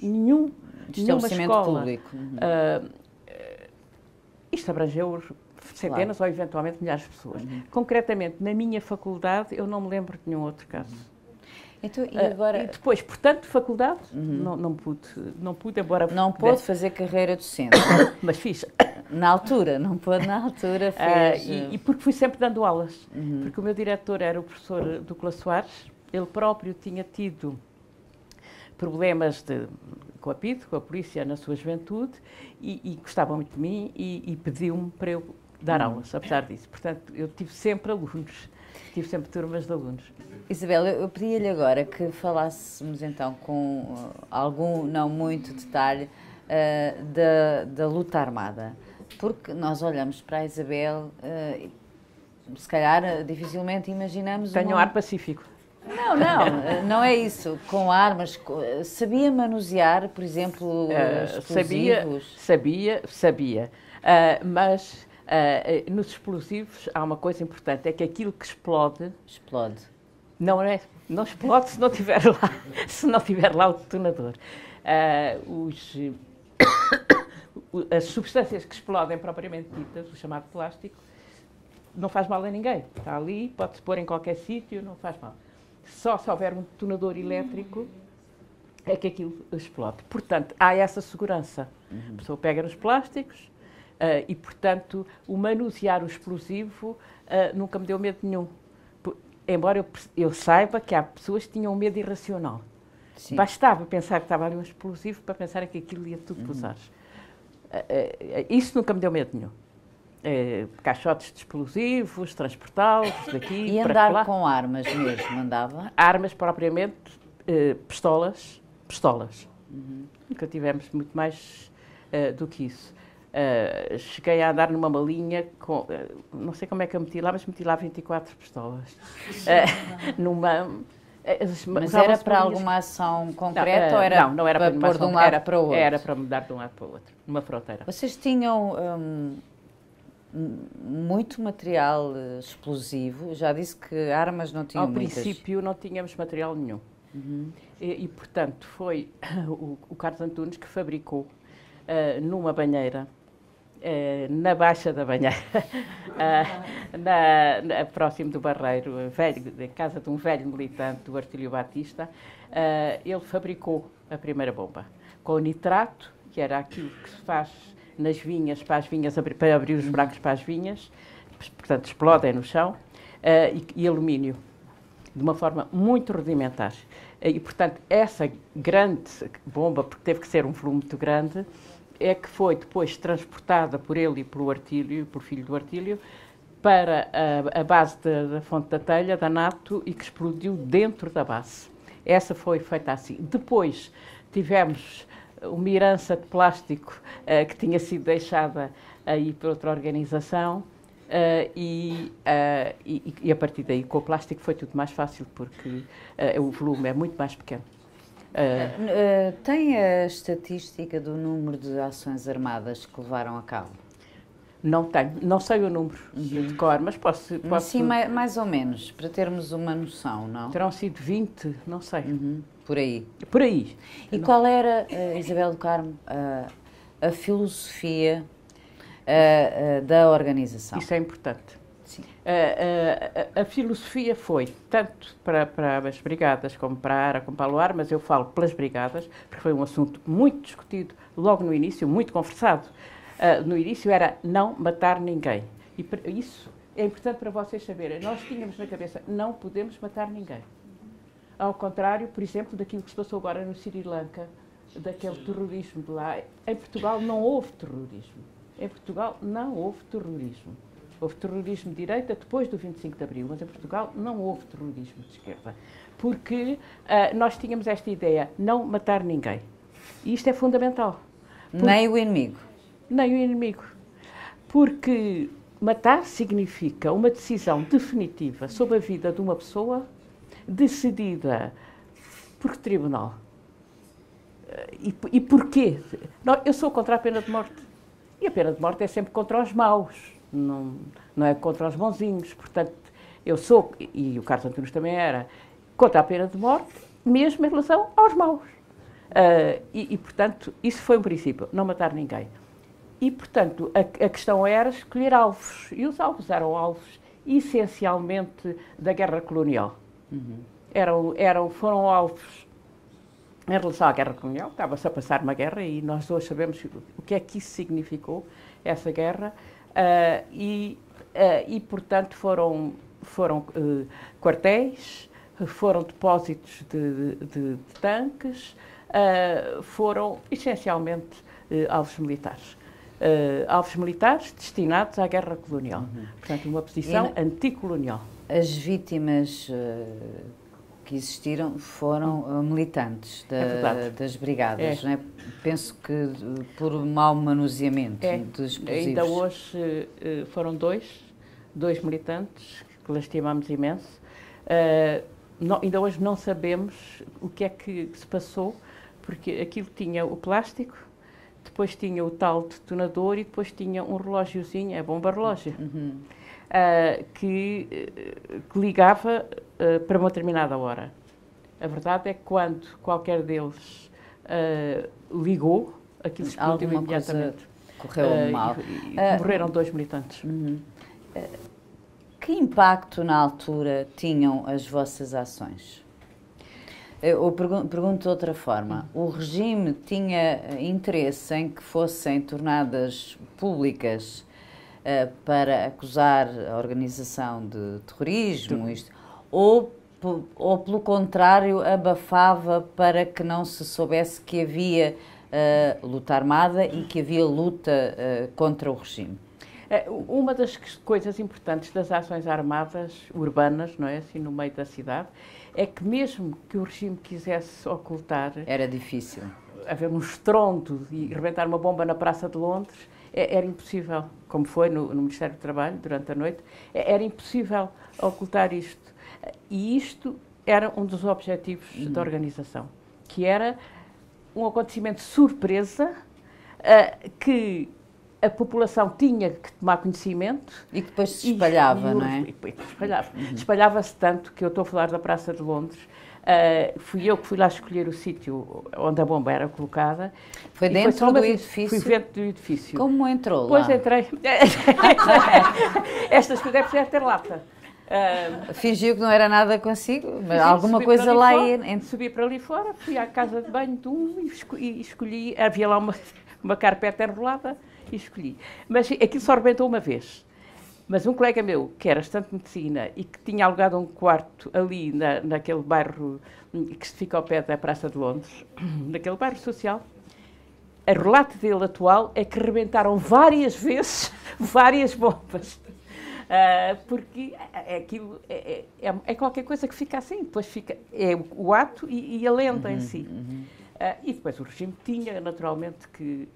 nenhuma escola. Público. Isto abrangeu centenas ou eventualmente milhares de pessoas. Concretamente, na minha faculdade, eu não me lembro de nenhum outro caso. Então, e agora... E depois, portanto, faculdade, não pude, embora... Não pôde fazer carreira docente. Mas fiz. Na altura, não pôde na altura, fez... E porque fui sempre dando aulas. Porque o meu diretor era o professor Douglas Soares, ele próprio tinha tido problemas com a PIDE, com a polícia, na sua juventude, e gostava muito de mim e pediu-me para eu dar aulas, apesar disso. Portanto, eu tive sempre alunos. Tive sempre turmas de alunos. Isabel, eu pedia-lhe agora que falássemos então com algum, não muito detalhe, da luta armada. Porque nós olhamos para a Isabel, se calhar dificilmente imaginamos... Tenho um ar pacífico. Não é isso. Com armas, sabia manusear, por exemplo, explosivos? Sabia. Mas... nos explosivos há uma coisa importante, é que aquilo que explode não explode se não tiver lá o detonador. As substâncias que explodem propriamente ditas, o chamado plástico, não faz mal a ninguém. Está ali, pode-se pôr em qualquer sítio, não faz mal. Só se houver um detonador elétrico é que aquilo explode. Portanto, há essa segurança. A pessoa pega nos plásticos e, portanto, o manusear o explosivo nunca me deu medo nenhum. Embora eu saiba que há pessoas que tinham um medo irracional. Sim. Bastava pensar que estava ali um explosivo para pensar que aquilo ia tudo pelos ares. Isso nunca me deu medo nenhum. Caixotes de explosivos, transportá-los daqui e para lá. E andar com armas mesmo, andava? Armas propriamente, pistolas. Nunca tivemos muito mais do que isso. Cheguei a andar numa malinha com, não sei como é que eu meti lá, mas meti lá 24 pistolas. Mas era para alguma ação concreta ou era não era para pôr de um lado para o outro? Era para mudar de um lado para o outro, numa fronteira. Vocês tinham muito material explosivo? Já disse que armas não tinham muitas. Ao princípio não tínhamos material nenhum. E, portanto, foi o Carlos Antunes que fabricou numa banheira, na Baixa da Banheira, próximo do Barreiro, em casa de um velho militante do Artílio Batista, ele fabricou a primeira bomba com nitrato, que era aquilo que se faz nas vinhas, para abrir os buracos para as vinhas, portanto explodem no chão, e alumínio, de uma forma muito rudimentar. E, portanto, essa grande bomba, porque teve que ser um volume muito grande, é que foi depois transportada por ele e pelo Artílio, por filho do Artílio, para a base da Fonte da Telha, da NATO, e que explodiu dentro da base. Essa foi feita assim. Depois tivemos uma herança de plástico que tinha sido deixada aí por outra organização, e a partir daí, com o plástico, foi tudo mais fácil, porque o volume é muito mais pequeno. Tem a estatística do número de ações armadas que levaram a cabo? Não tenho, não sei o número de cor, mas posso... Sim, mais ou menos, para termos uma noção, não? Terão sido 20, não sei. Por aí? Por aí. E qual era, Isabel do Carmo, a filosofia da organização? Isso é importante. Sim. A filosofia foi, tanto para as brigadas como para a ARA, como para a LUAR, mas eu falo pelas brigadas, porque foi um assunto muito discutido logo no início, muito conversado. No início era não matar ninguém. E isso é importante para vocês saberem. Nós tínhamos na cabeça, não podemos matar ninguém. Ao contrário, por exemplo, daquilo que se passou agora no Sri Lanka, daquele terrorismo de lá. Em Portugal não houve terrorismo. Em Portugal não houve terrorismo. Houve terrorismo de direita depois do 25 de Abril, mas em Portugal não houve terrorismo de esquerda. Porque nós tínhamos esta ideia, não matar ninguém. E isto é fundamental. Nem o inimigo. Nem o inimigo. Porque matar significa uma decisão definitiva sobre a vida de uma pessoa, decidida por tribunal. E porquê? Eu sou contra a pena de morte. E a pena de morte é sempre contra os maus. Não é contra os bonzinhos. Portanto, eu sou, e o Carlos Antunes também era, contra a pena de morte, mesmo em relação aos maus. Portanto, isso foi um princípio, não matar ninguém. E, portanto, a questão era escolher alvos. E os alvos eram alvos, essencialmente, da guerra colonial. Foram alvos em relação à guerra colonial. Estava-se a passar uma guerra e nós hoje sabemos o que é que isso significou, essa guerra. Portanto, foram quartéis, foram depósitos de tanques, foram, essencialmente, alvos militares. Alvos militares destinados à guerra colonial. Portanto, uma posição anticolonial. As vítimas que existiram foram militantes das brigadas, não é? Penso que por mau manuseamento dos explosivos. Ainda hoje foram dois militantes que lastimamos imenso. Ainda hoje não sabemos o que é que se passou, porque aquilo tinha o plástico, depois tinha o tal detonador e depois tinha um relógiozinho, a bomba relógio, que ligava para uma determinada hora. A verdade é que quando qualquer deles ligou, aquilo explodiu imediatamente. Correu mal. E morreram 2 militantes. Que impacto na altura tinham as vossas ações? Eu pergunto de outra forma. O regime tinha interesse em que fossem tornadas públicas para acusar a organização de terrorismo, ou pelo contrário, abafava para que não se soubesse que havia luta armada e que havia luta contra o regime? Uma das coisas importantes das ações armadas urbanas, não é, assim no meio da cidade, é que mesmo que o regime quisesse ocultar... Era difícil. Haver um estrondo e rebentar uma bomba na Praça de Londres, era impossível, como foi no Ministério do Trabalho durante a noite, era impossível ocultar isto. E isto era um dos objetivos da organização, que era um acontecimento de surpresa que a população tinha que tomar conhecimento. E que depois se espalhava, não é? Espalhava-se tanto que eu estou a falar da Praça de Londres. Fui eu que fui lá escolher o sítio onde a bomba era colocada. Foi dentro do edifício? Fui dentro do edifício. Como entrou lá? Pois entrei. Estas coisas devem ter lata. Fingiu que não era nada consigo, mas alguma coisa lá ia... Subi para ali fora, fui à casa de banho de um e escolhi, havia lá uma carpeta enrolada e escolhi. Mas aquilo só rebentou uma vez. Mas um colega meu, que era estudante de medicina e que tinha alugado um quarto ali naquele bairro que fica ao pé da Praça de Londres, naquele bairro social, o relato dele atual é que rebentaram várias vezes várias bombas. Porque aquilo é qualquer coisa que fica assim, depois fica o ato e a lenda em si. E depois o regime tinha naturalmente que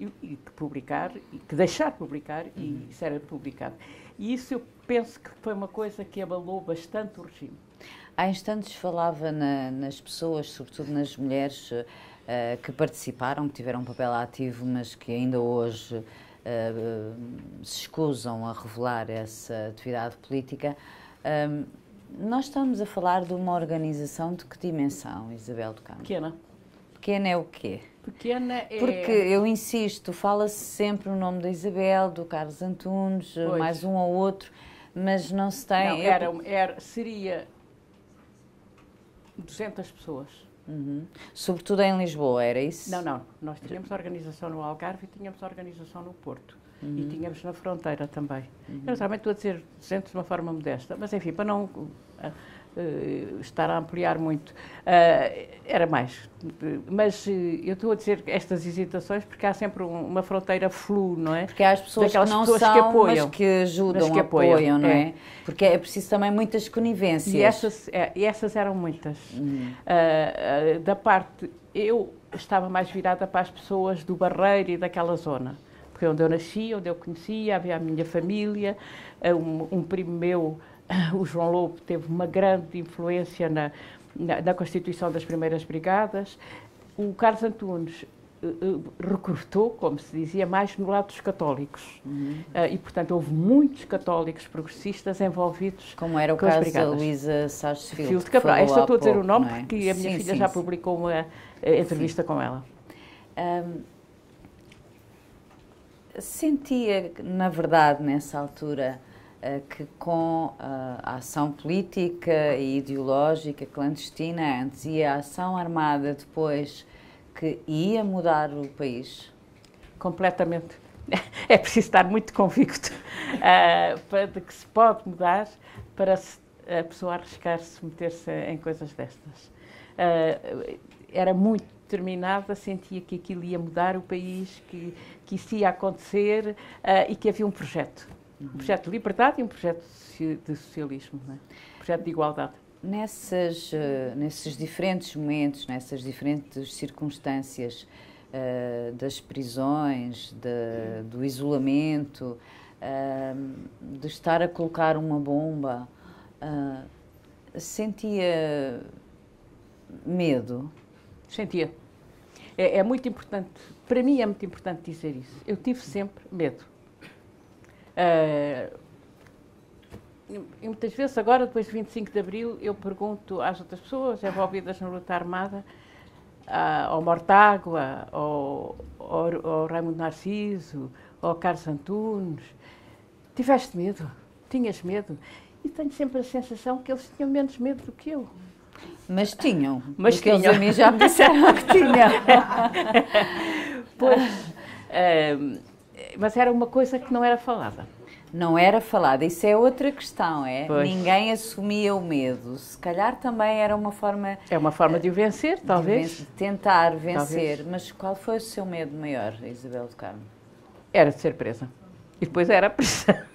publicar, que deixar publicar, e isso era publicado. E isso eu penso que foi uma coisa que abalou bastante o regime. Há instantes falava nas pessoas, sobretudo nas mulheres que participaram, que tiveram um papel ativo, mas que ainda hoje se escusam a revelar essa atividade política. Nós estamos a falar de uma organização de que dimensão, Isabel do Carmo? Pequena. Pequena é o quê? Pequena é... Porque, eu insisto, fala-se sempre o nome da Isabel, do Carlos Antunes, pois. Mais um ou outro, mas não se tem... Não, seria 200 pessoas. Sobretudo em Lisboa, era isso? Não. Nós tínhamos organização no Algarve e tínhamos organização no Porto. E tínhamos na fronteira também. Eu realmente estou a dizer 200 de uma forma modesta, mas enfim, para não estar a ampliar muito, era mais. Mas eu estou a dizer estas hesitações porque há sempre uma fronteira flua, não é? Porque há as pessoas daquelas que não pessoas são, que apoiam, mas que ajudam, mas que apoiam, não é? Porque é preciso também muitas conivências. E essas eram muitas. Da parte, eu estava mais virada para as pessoas do Barreiro e daquela zona. Porque onde eu nasci, onde eu conhecia, havia a minha família, um primo meu, o João Lobo, teve uma grande influência na constituição das primeiras brigadas. O Carlos Antunes recrutou, como se dizia, mais no lado dos católicos. E, portanto, houve muitos católicos progressistas envolvidos com as brigadas. Como era o caso da Luísa Sarsfield de Cabral. Esta estou a dizer o nome é? porque a minha filha já publicou uma entrevista com ela. Sentia, na verdade, nessa altura, que com a ação política e ideológica clandestina antes e a ação armada depois, que ia mudar o país? Completamente. É preciso estar muito convicto de que se pode mudar para a pessoa arriscar-se, meter-se em coisas destas. Era muito determinada, sentia que aquilo ia mudar o país, que isso ia acontecer e que havia um projeto. Um projeto de liberdade e um projeto de socialismo, não é? Um projeto de igualdade. Nesses diferentes momentos, nessas diferentes circunstâncias das prisões, do isolamento, de estar a colocar uma bomba, sentia medo? Sentia. É muito importante, para mim é muito importante dizer isso. Eu tive sempre medo. E muitas vezes agora, depois de 25 de Abril, eu pergunto às outras pessoas envolvidas na luta armada, ao Mortágua, ao Raimundo Narciso, ao Carlos Antunes, tiveste medo? Tinhas medo? E tenho sempre a sensação que eles tinham menos medo do que eu. Mas tinham. Mas porque eles tinham. a mim já me disseram que tinham. Pois, mas era uma coisa que não era falada. Não era falada, isso é outra questão, é? Pois. Ninguém assumia o medo. Se calhar também era uma forma É uma forma de o vencer, talvez. de tentar vencer. Talvez. Mas qual foi o seu medo maior, Isabel do Carmo? Era de ser presa. E depois era presa.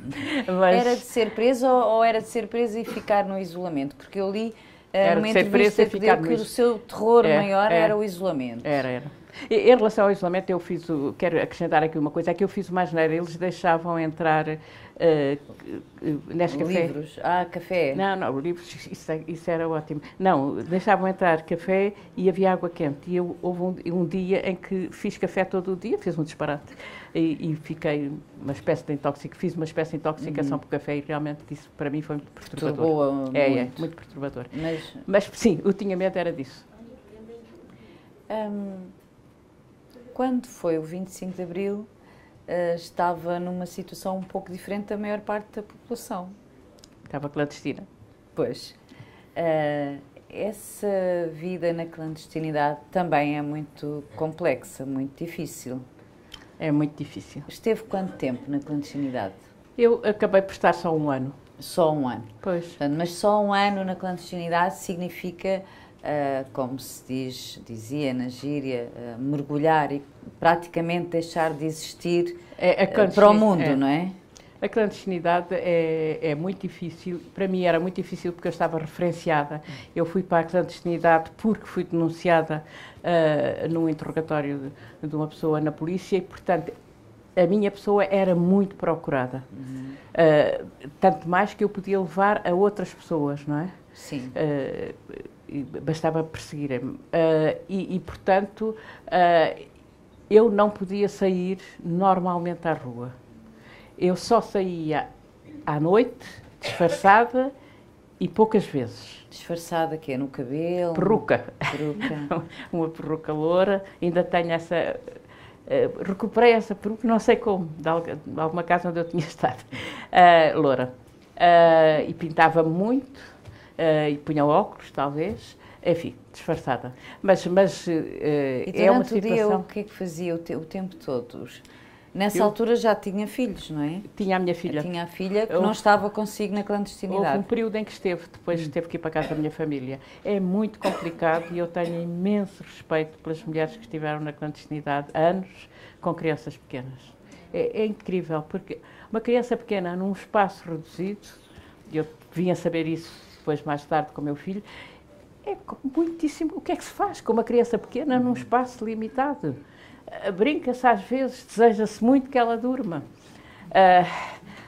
Mas Era de ser presa ou era de ser presa e ficar no isolamento? Porque eu li Era uma de ser presa entrevista e que ficar deu no que o iso- seu terror É, maior é. era o isolamento. Era. Em relação ao isolamento, quero acrescentar aqui uma coisa, é que eu fiz uma asneira, eles deixavam entrar neste café. Livros. Ah, café. Não, livros, isso era ótimo. Não, deixavam entrar café e havia água quente. E houve um dia em que fiz café todo o dia, fiz um disparate. E fiquei fiz uma espécie de intoxicação por café e realmente isso para mim foi muito perturbador. Perturbou muito. Muito perturbador. Mas Mas sim, eu tinha medo era disso. quando foi o 25 de Abril, estava numa situação um pouco diferente da maior parte da população. Estava clandestina. Pois, essa vida na clandestinidade também é muito complexa, muito difícil. É muito difícil. Esteve quanto tempo na clandestinidade? Eu acabei por estar só um ano. Só um ano. Pois. Portanto, mas só um ano na clandestinidade significa, como se dizia na gíria, mergulhar e praticamente deixar de existir para o mundo, não é? A clandestinidade é muito difícil. Para mim era muito difícil porque eu estava referenciada. Eu fui para a clandestinidade porque fui denunciada num interrogatório de uma pessoa na polícia e, portanto, a minha pessoa era muito procurada. Tanto mais que eu podia levar a outras pessoas, não é? Sim. Bastava perseguirem-me. Portanto, eu não podia sair normalmente à rua. Eu só saía à noite, disfarçada e poucas vezes. Disfarçada que é no cabelo? Peruca. Uma peruca loura. Ainda tenho essa... recuperei essa peruca, não sei como, de alguma casa onde eu tinha estado. Loura. E pintava muito, e punha óculos, talvez. Enfim, disfarçada. Mas E é uma durante o dia, situação... o que é que fazia o tempo todo? Nessa altura já tinha filhos, não é? Tinha a minha filha. Tinha a filha que não estava consigo na clandestinidade. Houve um período em que esteve, depois teve que ir para casa da minha família. É muito complicado e eu tenho imenso respeito pelas mulheres que estiveram na clandestinidade há anos com crianças pequenas. É incrível, porque uma criança pequena num espaço reduzido, eu vim a saber isso depois mais tarde com o meu filho, é muitíssimo. O que é que se faz com uma criança pequena num espaço limitado? Brinca-se às vezes, deseja-se muito que ela durma.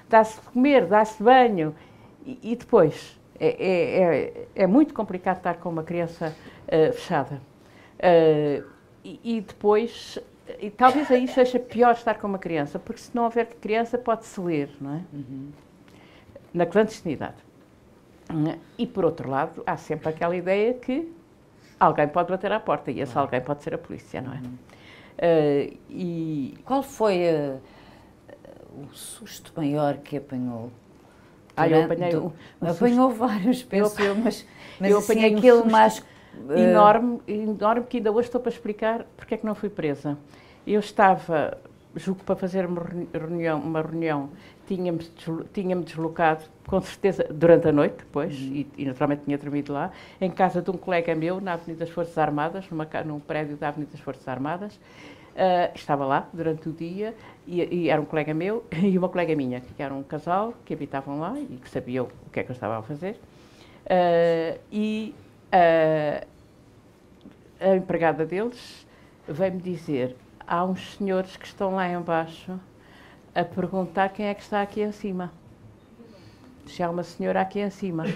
Dá-se de comer, dá-se banho. E depois, é muito complicado estar com uma criança fechada. E depois, talvez aí seja pior estar com uma criança, porque se não houver criança pode-se ler, não é? Na clandestinidade. E por outro lado, há sempre aquela ideia que alguém pode bater à porta e esse alguém pode ser a polícia, não é? Qual foi o susto maior que apanhou? Eu apanhei apanhou vários, penso eu, mas eu assim, apanhei aquele susto mais... enorme, que ainda hoje estou para explicar porque é que não fui presa. Eu estava, julgo para fazer uma reunião, tinha-me deslocado, com certeza, durante a noite, depois, e naturalmente tinha dormido lá, em casa de um colega meu, na Avenida das Forças Armadas, num prédio da Avenida das Forças Armadas. Estava lá durante o dia, e era um colega meu e uma colega minha, que era um casal, que habitavam lá e que sabiam o que é que eu estava a fazer. A empregada deles veio-me dizer: há uns senhores que estão lá embaixo a perguntar quem é que está aqui em cima. Se há uma senhora aqui em cima.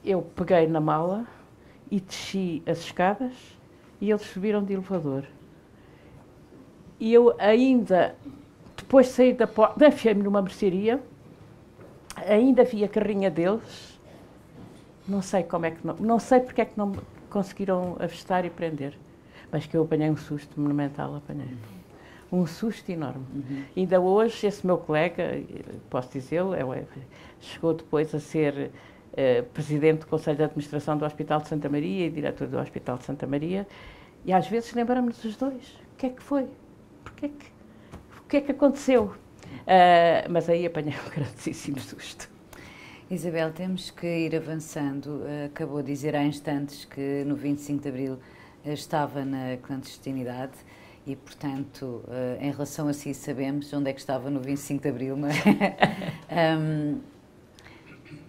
Eu peguei na mala e desci as escadas e eles subiram de elevador. E eu ainda, depois de sair da porta, enfiei-me numa mercearia, ainda vi a carrinha deles, não sei como é que não sei porque é que não me conseguiram avistar e prender, mas que eu apanhei um susto monumental, apanhei. Um susto enorme. Ainda hoje, esse meu colega, posso dizê-lo, chegou depois a ser presidente do Conselho de Administração do Hospital de Santa Maria e diretor do Hospital de Santa Maria, e às vezes lembramos-nos dos dois. O que é que foi? O que é que aconteceu? Mas aí apanhei um grandíssimo susto. Isabel, temos que ir avançando. Acabou de dizer há instantes que no 25 de Abril estava na clandestinidade e, portanto, em relação a si, sabemos onde é que estava no 25 de Abril, não é?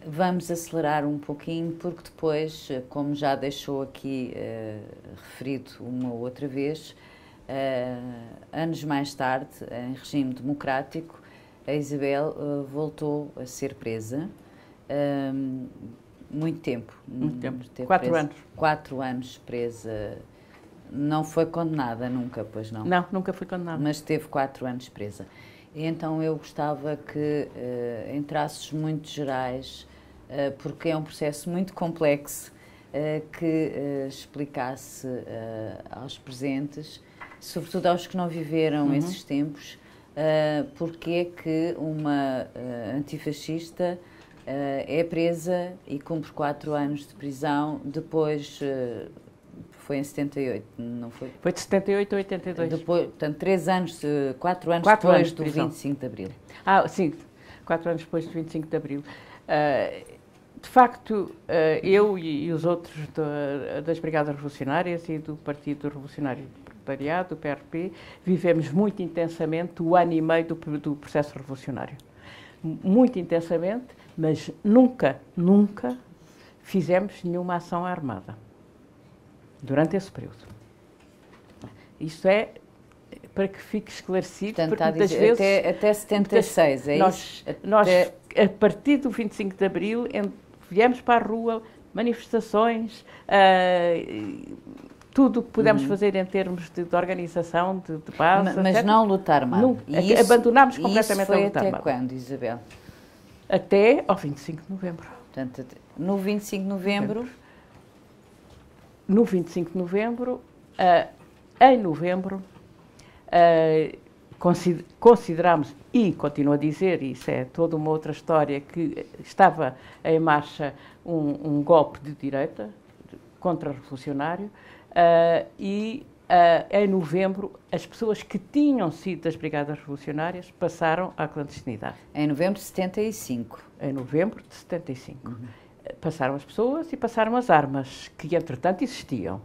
Vamos acelerar um pouquinho, porque depois, como já deixou aqui referido uma outra vez, anos mais tarde, em regime democrático, a Isabel voltou a ser presa. Muito tempo. Muito tempo. 4 anos. 4 anos presa. Não foi condenada nunca, pois não? Não, nunca fui condenada. Mas teve 4 anos presa. E então eu gostava que, em traços muito gerais, porque é um processo muito complexo, que explicasse aos presentes, sobretudo aos que não viveram esses tempos, porque é que uma antifascista é presa e cumpre 4 anos de prisão, depois foi em 78, não foi? Foi de 78 a 82. Depois, portanto, 4 anos 4 depois anos de do prisão. 25 de Abril. Sim, 4 anos depois do 25 de Abril. De facto, eu e os outros das Brigadas Revolucionárias e do Partido Revolucionário do Proletariado, do PRP, vivemos muito intensamente o ano e meio do processo revolucionário. Muito intensamente, mas nunca fizemos nenhuma ação armada durante esse período. Isto é para que fique esclarecido, Portanto, porque muitas vezes até 76, é isso? Nós, a partir do 25 de Abril, viemos para a rua, manifestações, tudo o que pudemos fazer em termos de organização, de base. Mas etc. não lutar armado. Abandonámos completamente a luta armada. Até quando, Isabel? Até ao 25 de novembro. Portanto, no 25 de novembro... No 25 de novembro, em novembro, consideramos, e continuo a dizer, isso é toda uma outra história, que estava em marcha um golpe de direita contra-revolucionário, e em novembro as pessoas que tinham sido das Brigadas Revolucionárias passaram à clandestinidade. Em novembro de 75. Em novembro de 75. Passaram as pessoas e passaram as armas, que entretanto existiam.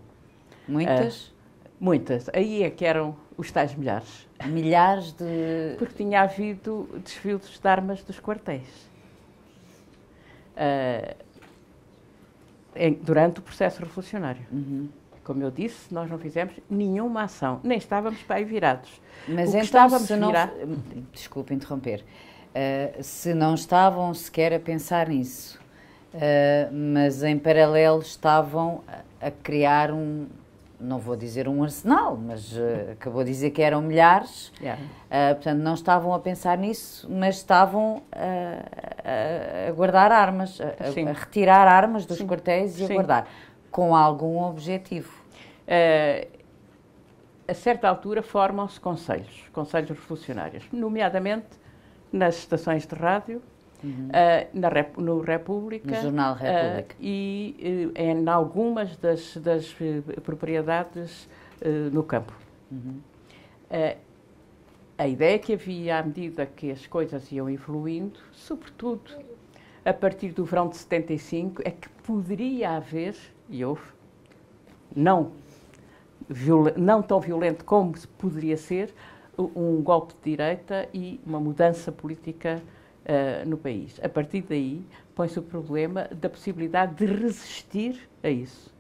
Muitas? Muitas. Aí é que eram os tais milhares. Milhares de... Porque tinha havido desfiles de armas dos quartéis. Durante o processo revolucionário. Como eu disse, nós não fizemos nenhuma ação, nem estávamos para aí virados. Mas o que então, estávamos se não... Desculpe interromper. Se não estavam sequer a pensar nisso, mas em paralelo estavam a criar não vou dizer um arsenal, mas acabou de dizer que eram milhares, portanto não estavam a pensar nisso, mas estavam a guardar armas, a retirar armas dos quartéis e a guardar, com algum objetivo. A certa altura formam-se conselhos revolucionários, nomeadamente nas estações de rádio, no República, no Jornal República, e em algumas das propriedades no campo. A ideia que havia à medida que as coisas iam evoluindo, sobretudo a partir do verão de 75, é que poderia haver, e houve, não tão violento como poderia ser, um golpe de direita e uma mudança política no país. A partir daí, põe-se o problema da possibilidade de resistir a isso.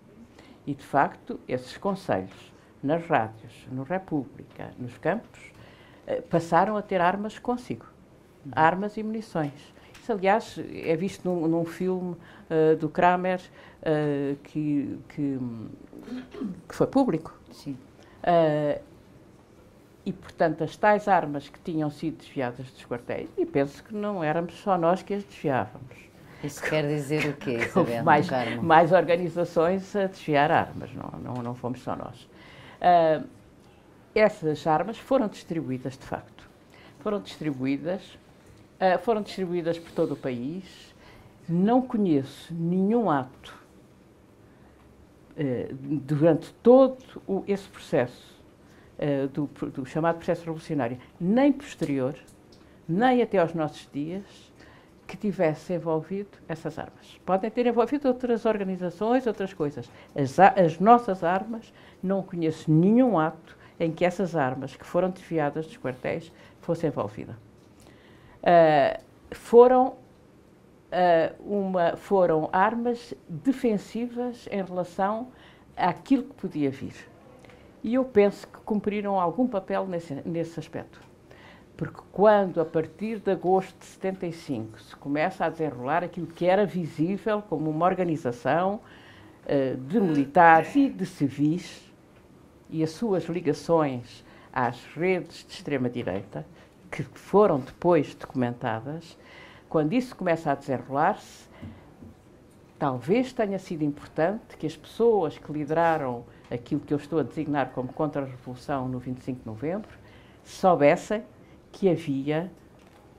E, de facto, esses conselhos, nas rádios, no República, nos campos, passaram a ter armas consigo. Armas e munições. Isso, aliás, é visto num filme do Kramer que foi público. Sim. E, portanto, as tais armas que tinham sido desviadas dos quartéis, e penso que não éramos só nós que as desviávamos. Isso quer dizer o quê, Isabel? Houve mais organizações a desviar armas, não fomos só nós. Essas armas foram distribuídas, de facto. Foram distribuídas por todo o país Não conheço nenhum ato durante todo esse processo do chamado processo revolucionário, nem posterior, nem até aos nossos dias, que tivesse envolvido essas armas. Podem ter envolvido outras organizações, outras coisas. As nossas armas, não conheço nenhum ato em que essas armas que foram desviadas dos quartéis fossem envolvidas. Foram armas defensivas em relação àquilo que podia vir. E eu penso que cumpriram algum papel nesse aspecto. Porque quando, a partir de agosto de 75, se começa a desenrolar aquilo que era visível como uma organização de militares e de civis, e as suas ligações às redes de extrema-direita, que foram depois documentadas, quando isso começa a desenrolar-se, talvez tenha sido importante que as pessoas que lideraram aquilo que eu estou a designar como contra-revolução no 25 de novembro soubessem que havia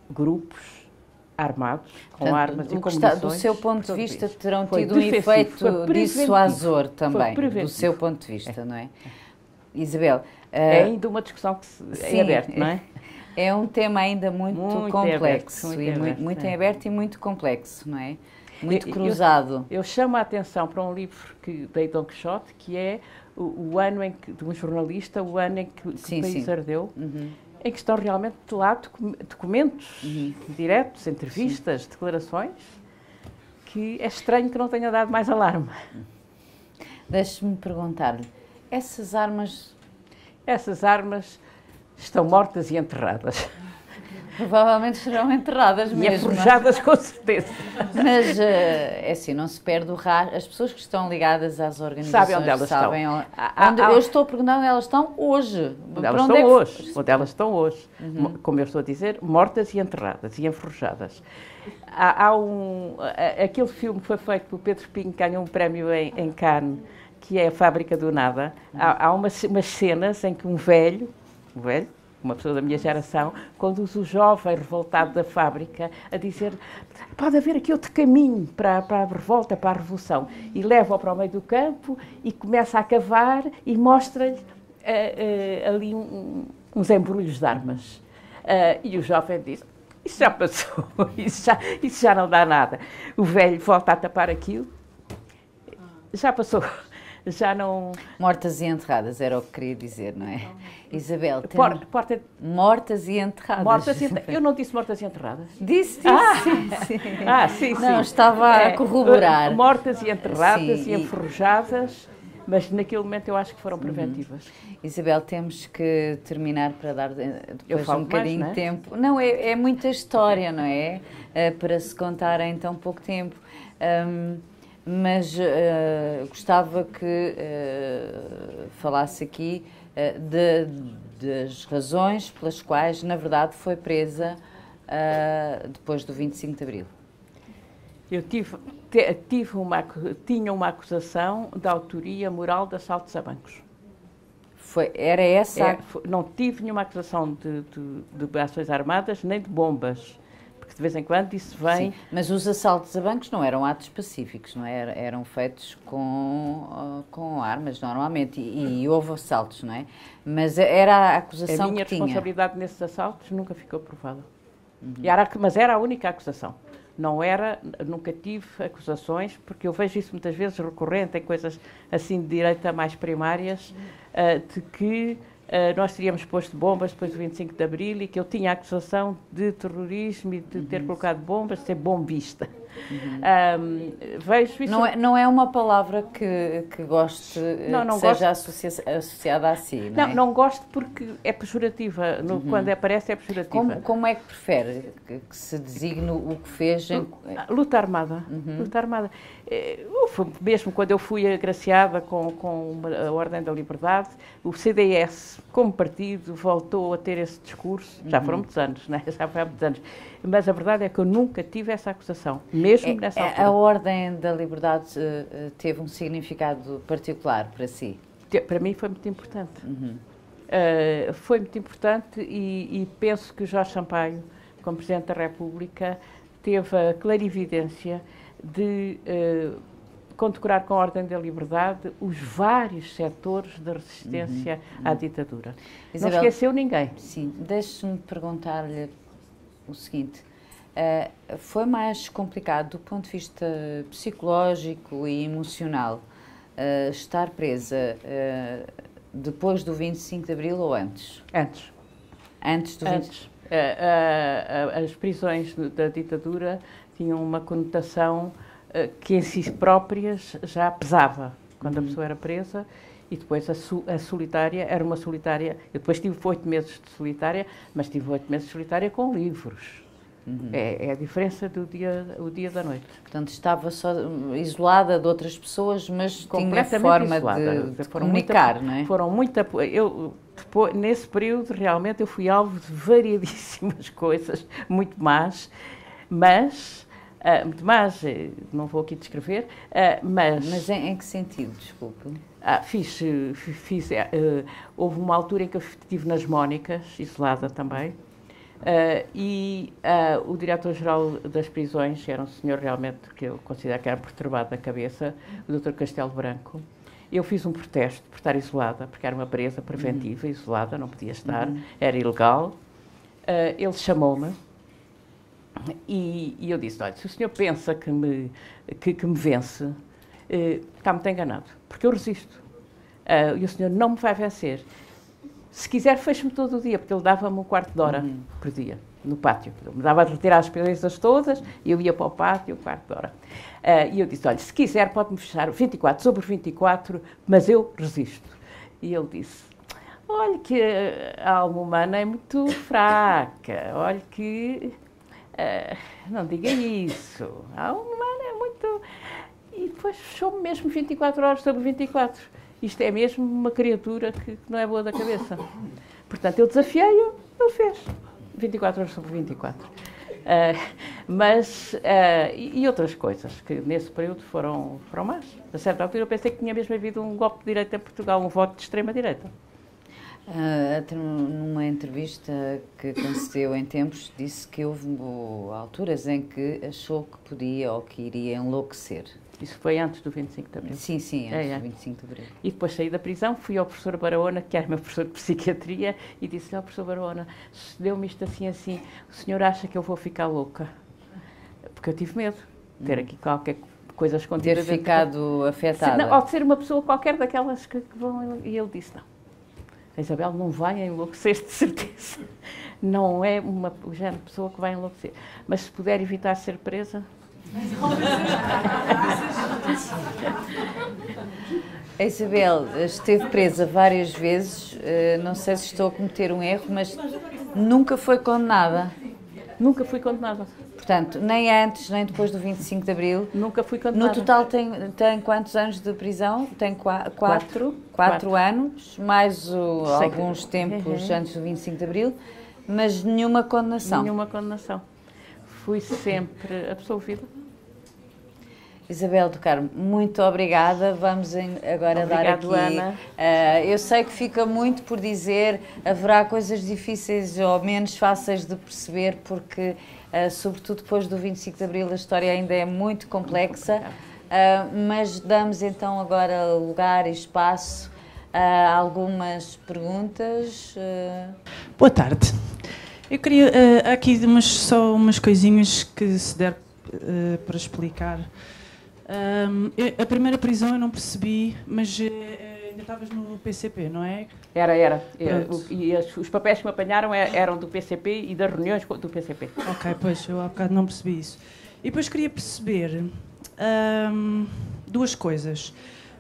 grupos armados, com armas e com munições. Do seu ponto de vista, terão tido um efeito dissuasor também, do seu ponto de vista, não é? Isabel... É ainda uma discussão que é aberta, não é? É um tema ainda muito complexo, muito em aberto e muito complexo, não é? Muito cruzado. Eu chamo a atenção para um livro de Dom Quixote, que é o ano em que, de um jornalista, o ano em que o país ardeu, em que estão realmente lá documentos diretos, entrevistas, declarações, que é estranho que não tenha dado mais alarme. Deixe-me perguntar-lhe, essas armas estão mortas e enterradas. Provavelmente serão enterradas mesmo. E aforjadas, com certeza. Mas, é assim, não se perde o rastro. As pessoas que estão ligadas às organizações sabem onde elas estão. Eu estou a perguntar onde elas estão hoje. Onde elas estão hoje. Como eu estou a dizer, mortas e enterradas e enforjadas. Aquele filme que foi feito por Pedro Pinho, que ganhou um prémio em Cannes, que é A Fábrica do Nada. Há umas cenas em que um velho, uma pessoa da minha geração, conduz o jovem revoltado da fábrica a dizer: pode haver aqui outro caminho para a revolta, para a revolução. E leva-o para o meio do campo e começa a cavar e mostra-lhe ali uns embrulhos de armas. E o jovem diz: isso já passou, isso já não dá nada. O velho volta a tapar aquilo, já passou. Já não... Mortas e enterradas, era o que queria dizer, não é? Isabel, mortas e enterradas. Eu não disse mortas e enterradas. Disse. Sim. Não, estava a corroborar. Mortas e enterradas e enferrujadas, mas naquele momento eu acho que foram preventivas. Isabel, temos que terminar para dar depois um bocadinho de tempo. Não, é muita história, não é? Para se contar em tão pouco tempo. Mas gostava que falasse aqui das razões pelas quais, na verdade, foi presa depois do 25 de Abril. Eu tinha uma acusação de autoria moral de assaltos a bancos. Era essa? Não tive nenhuma acusação de ações armadas, nem de bombas. De vez em quando isso vem... Sim, mas os assaltos a bancos não eram atos pacíficos, não é? Eram feitos com armas, normalmente, e houve assaltos, não é? Mas era a acusação que tinha. A minha responsabilidade nesses assaltos nunca ficou provada. Mas era a única acusação. Nunca tive acusações, porque eu vejo isso muitas vezes recorrente em coisas assim de direita mais primárias, de que nós teríamos posto bombas depois do 25 de Abril e que eu tinha a acusação de terrorismo e de ter colocado bombas, de ser bombista. Vejo isso... Não é uma palavra que goste que seja associada a si, não é? Não gosto porque é pejorativa. Quando aparece é pejorativa. Como é que prefere que se designe o que fez? Luta armada. Luta armada. Mesmo quando eu fui agraciada com a Ordem da Liberdade, o CDS, como partido, voltou a ter esse discurso. Já foram muitos anos, né? Já foi há muitos anos. Mas a verdade é que eu nunca tive essa acusação, mesmo nessa altura. A Ordem da Liberdade teve um significado particular para si? Para mim foi muito importante. Foi muito importante e penso que o Jorge Sampaio, como Presidente da República, teve a clarividência de condecorar com a Ordem da Liberdade os vários setores da resistência à ditadura. Isabel, não esqueceu ninguém. Sim, deixe-me perguntar-lhe o seguinte. Foi mais complicado do ponto de vista psicológico e emocional estar presa depois do 25 de Abril ou antes? Antes. Antes do 25 Antes. As prisões da ditadura tinham uma conotação que em si próprias já pesava quando a pessoa era presa, e depois a solitária era uma solitária. Eu depois tive 8 meses de solitária, mas tive 8 meses de solitária com livros. É a diferença do dia da noite. Portanto, estava só isolada de outras pessoas, mas tinha forma de comunicar, não é? Foram muita... nesse período, realmente, eu fui alvo de variadíssimas coisas, muito más, mas... não vou aqui descrever, mas... Mas em que sentido, desculpe? Houve uma altura em que eu estive nas Mónicas, isolada também, e o diretor-geral das prisões era um senhor realmente que eu considero que era perturbado da cabeça, o Dr. Castelo Branco. Eu fiz um protesto por estar isolada, porque era uma presa preventiva, isolada, não podia estar, era ilegal. Ele chamou-me e eu disse, olha, se o senhor pensa que me vence, está muito enganado, porque eu resisto. E o senhor não me vai vencer. Se quiser, feche-me todo o dia, porque ele dava-me um quarto de hora por dia, no pátio. Ele me dava de retirar as presas todas, e eu ia para o pátio, um quarto de hora. E eu disse, olha, se quiser, pode-me fechar 24 sobre 24, mas eu resisto. E ele disse, olha que a alma humana é muito fraca, olha que... não diga isso, a alma humana é muito... E depois fechou-me mesmo 24 horas sobre 24. Isto é mesmo uma criatura que não é boa da cabeça. Portanto, eu desafiei-o, ele fez. 24 horas sobre 24. E outras coisas que nesse período foram más. A certa altura eu pensei que tinha mesmo havido um golpe de direita em Portugal, um voto de extrema-direita. Numa entrevista que concedeu em tempos, disse que houve alturas em que achou que podia ou que iria enlouquecer. Isso foi antes do 25 de Abril. Sim, antes do 25 de Abril. E depois saí da prisão, fui ao professor Barahona, que era meu professor de psiquiatria, e disse-lhe ao professor Barahona, deu-me isto assim, o senhor acha que eu vou ficar louca? Porque eu tive medo de ter aqui qualquer coisa escondida. Ter ficado afetada. Ou de ser uma pessoa qualquer daquelas que vão... E ele disse, não, a Isabel não vai enlouquecer, de certeza. Não é o género de pessoa que vai enlouquecer. Mas se puder evitar ser presa... A Isabel esteve presa várias vezes, não sei se estou a cometer um erro, mas nunca foi condenada. Nunca fui condenada. Portanto, nem antes, nem depois do 25 de Abril. Nunca fui condenada. No total tem quantos anos de prisão? Tem quatro anos, mais alguns tempos antes do 25 de Abril, mas nenhuma condenação. Nenhuma condenação. Fui sempre absolvida. Isabel do Carmo, muito obrigada. Vamos agora dar aqui... Ana. Eu sei que fica muito por dizer, haverá coisas difíceis ou menos fáceis de perceber, porque, sobretudo depois do 25 de Abril, a história ainda é muito complexa, mas damos então agora lugar e espaço a algumas perguntas. Boa tarde. Eu queria, aqui só umas coisinhas que se der para explicar. A primeira prisão eu não percebi, mas ainda estavas no PCP, não é? Era. E os papéis que me apanharam eram do PCP e das reuniões do PCP. Ok, pois, eu há bocado não percebi isso. E depois queria perceber duas coisas.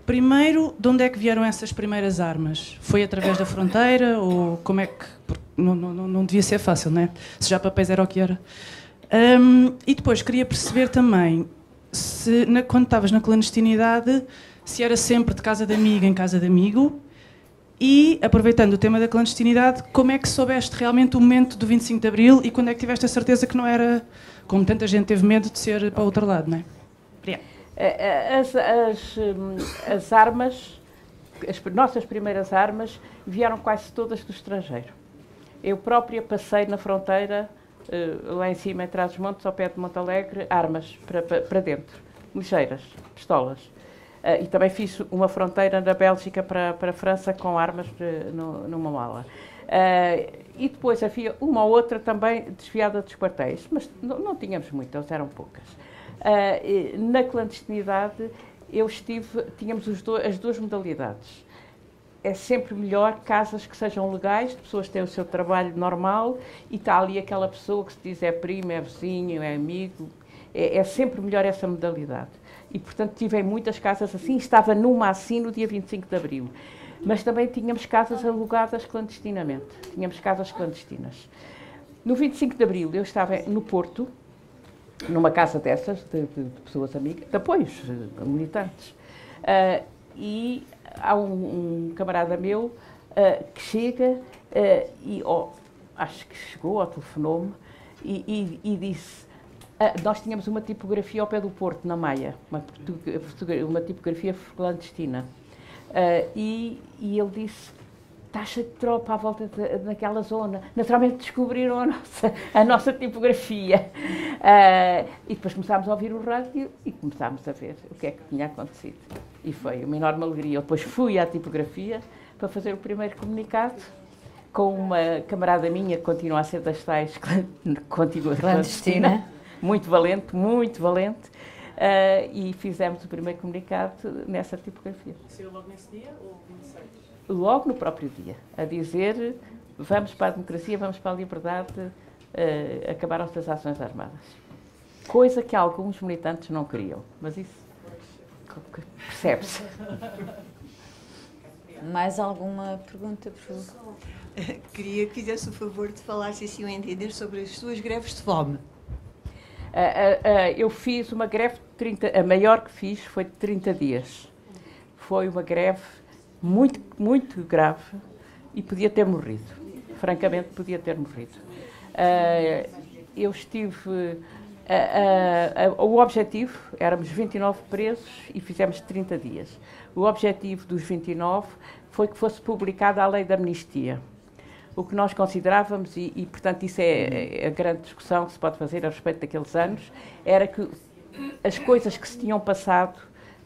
Primeiro, de onde é que vieram essas primeiras armas? Foi através da fronteira ou como é que... Não devia ser fácil, não é? Se já papéis era o que era. E depois queria perceber também, quando estavas na clandestinidade, se era sempre de casa de amiga em casa de amigo, e, aproveitando o tema da clandestinidade, como é que soubeste realmente o momento do 25 de Abril e quando é que tiveste a certeza que não era, como tanta gente teve medo, de ser para o outro lado, não é? Obrigada. As armas, as nossas primeiras armas, vieram quase todas do estrangeiro. Eu própria passei na fronteira lá em cima, em Trás-os-Montes, ao pé de Montalegre, armas para dentro, lixeiras, pistolas. E também fiz uma fronteira da Bélgica para a França com armas numa mala. E depois havia uma ou outra também desviada dos quartéis, mas não tínhamos muitas, eram poucas. Na clandestinidade, tínhamos as duas modalidades. É sempre melhor casas que sejam legais, pessoas têm o seu trabalho normal e está ali aquela pessoa que se diz é primo, é vizinho, é amigo. É sempre melhor essa modalidade. E, portanto, tive em muitas casas assim, estava numa assim no dia 25 de Abril. Mas também tínhamos casas alugadas clandestinamente. Tínhamos casas clandestinas. No 25 de Abril eu estava no Porto, numa casa dessas, de pessoas amigas, de apoios militantes. E há um camarada meu que chega acho que chegou ou telefonou-me e disse, nós tínhamos uma tipografia ao pé do Porto, na Maia, uma tipografia clandestina. E ele disse, está cheio de tropa à volta naquela zona. Naturalmente descobriram a nossa tipografia. E depois começámos a ouvir o rádio e começámos a ver o que é que tinha acontecido. E foi uma enorme alegria. Eu depois fui à tipografia para fazer o primeiro comunicado com uma camarada minha que continua a ser das tais, continua clandestina, muito valente, muito valente. E fizemos o primeiro comunicado nessa tipografia. Saiu logo nesse dia ou 26? Logo no próprio dia, a dizer vamos para a democracia, vamos para a liberdade, acabaram-se as ações armadas. Coisa que alguns militantes não queriam, mas isso percebe-se. Mais alguma pergunta, por favor? Queria que fizesse o favor de falar, se assim eu entender, sobre as suas greves de fome. Eu fiz uma greve de 30, a maior que fiz foi de 30 dias. Foi uma greve muito, muito grave e podia ter morrido. Francamente, podia ter morrido. Eu estive... o objetivo, éramos 29 presos e fizemos 30 dias. O objetivo dos 29 foi que fosse publicada a lei da amnistia. O que nós considerávamos, e portanto isso é a grande discussão que se pode fazer a respeito daqueles anos, era que as coisas que se tinham passado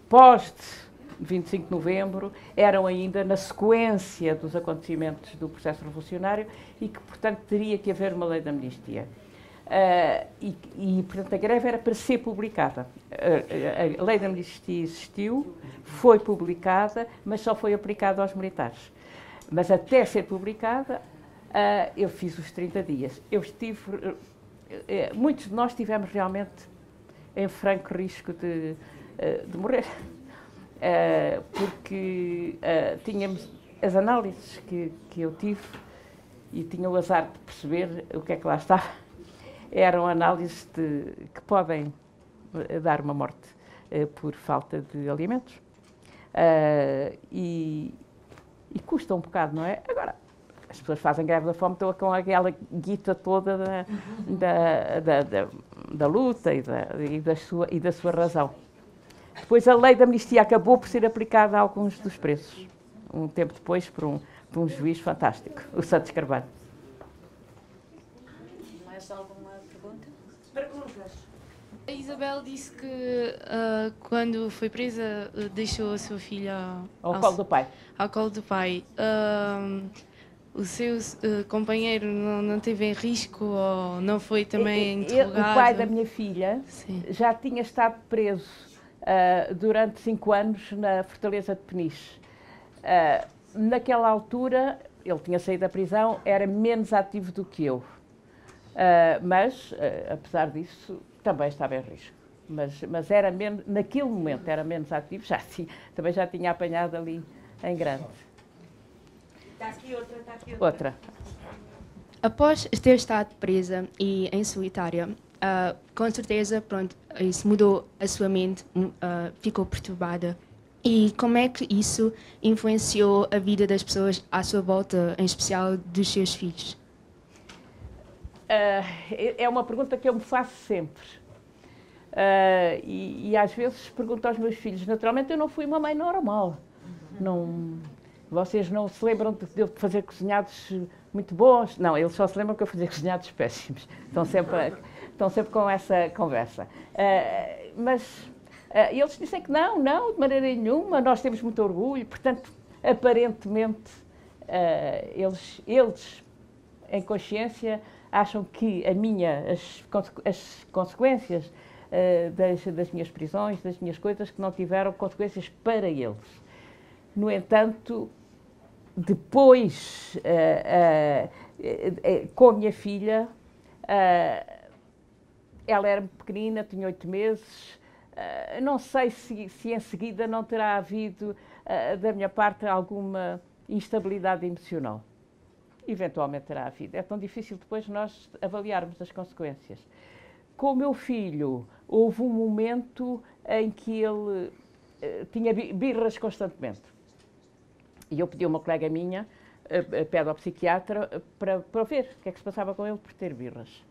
pós 25 de novembro eram ainda na sequência dos acontecimentos do processo revolucionário e que, portanto, teria que haver uma lei de amnistia. Portanto, a greve era para ser publicada. A lei de amnistia existiu, foi publicada, mas só foi aplicada aos militares. Mas até ser publicada, eu fiz os 30 dias. Muitos de nós tivemos realmente em franco risco de morrer. Porque tínhamos as análises que eu tive e tinha o azar de perceber o que é que lá estava, eram análises que podem dar uma morte por falta de alimentos e custa um bocado, não é? Agora, as pessoas fazem greve da fome, estão com aquela guita toda da luta e da sua razão. Depois a lei da amnistia acabou por ser aplicada a alguns dos presos, um tempo depois por um juiz fantástico, o Santos Carvalho. Mais alguma pergunta? Perguntas? A Isabel disse que quando foi presa deixou a sua filha ao colo do pai. Ao colo do pai. O seu companheiro não teve em risco ou não foi também interrogado? O pai da minha filha Sim. já tinha estado preso durante 5 anos na Fortaleza de Peniche. Naquela altura, ele tinha saído da prisão, era menos ativo do que eu. Mas, apesar disso, também estava em risco. Mas era menos, naquele momento era menos ativo, também já tinha apanhado ali em grande. Está aqui outra, Outra. Após ter estado presa e em solitária, com certeza, pronto, isso mudou a sua mente, ficou perturbada. E como é que isso influenciou a vida das pessoas à sua volta, em especial dos seus filhos? É uma pergunta que eu me faço sempre. E às vezes pergunto aos meus filhos, naturalmente eu não fui uma mãe normal. Não, Vocês não se lembram de eu fazer cozinhados muito bons? Não, eles só se lembram que eu fazia cozinhados péssimos. Estão sempre com essa conversa. Mas eles dizem que não, de maneira nenhuma, nós temos muito orgulho. Portanto, aparentemente, eles, em consciência, acham que as consequências das minhas prisões, das minhas coisas, que não tiveram consequências para eles. No entanto, depois, com a minha filha, ela era pequenina, tinha 8 meses, não sei se em seguida não terá havido, da minha parte, alguma instabilidade emocional. Eventualmente terá havido. É tão difícil depois nós avaliarmos as consequências. Com o meu filho, houve um momento em que ele tinha birras constantemente. E eu pedi a uma colega minha, pedopsiquiatra, para ver o que é que se passava com ele por ter birras.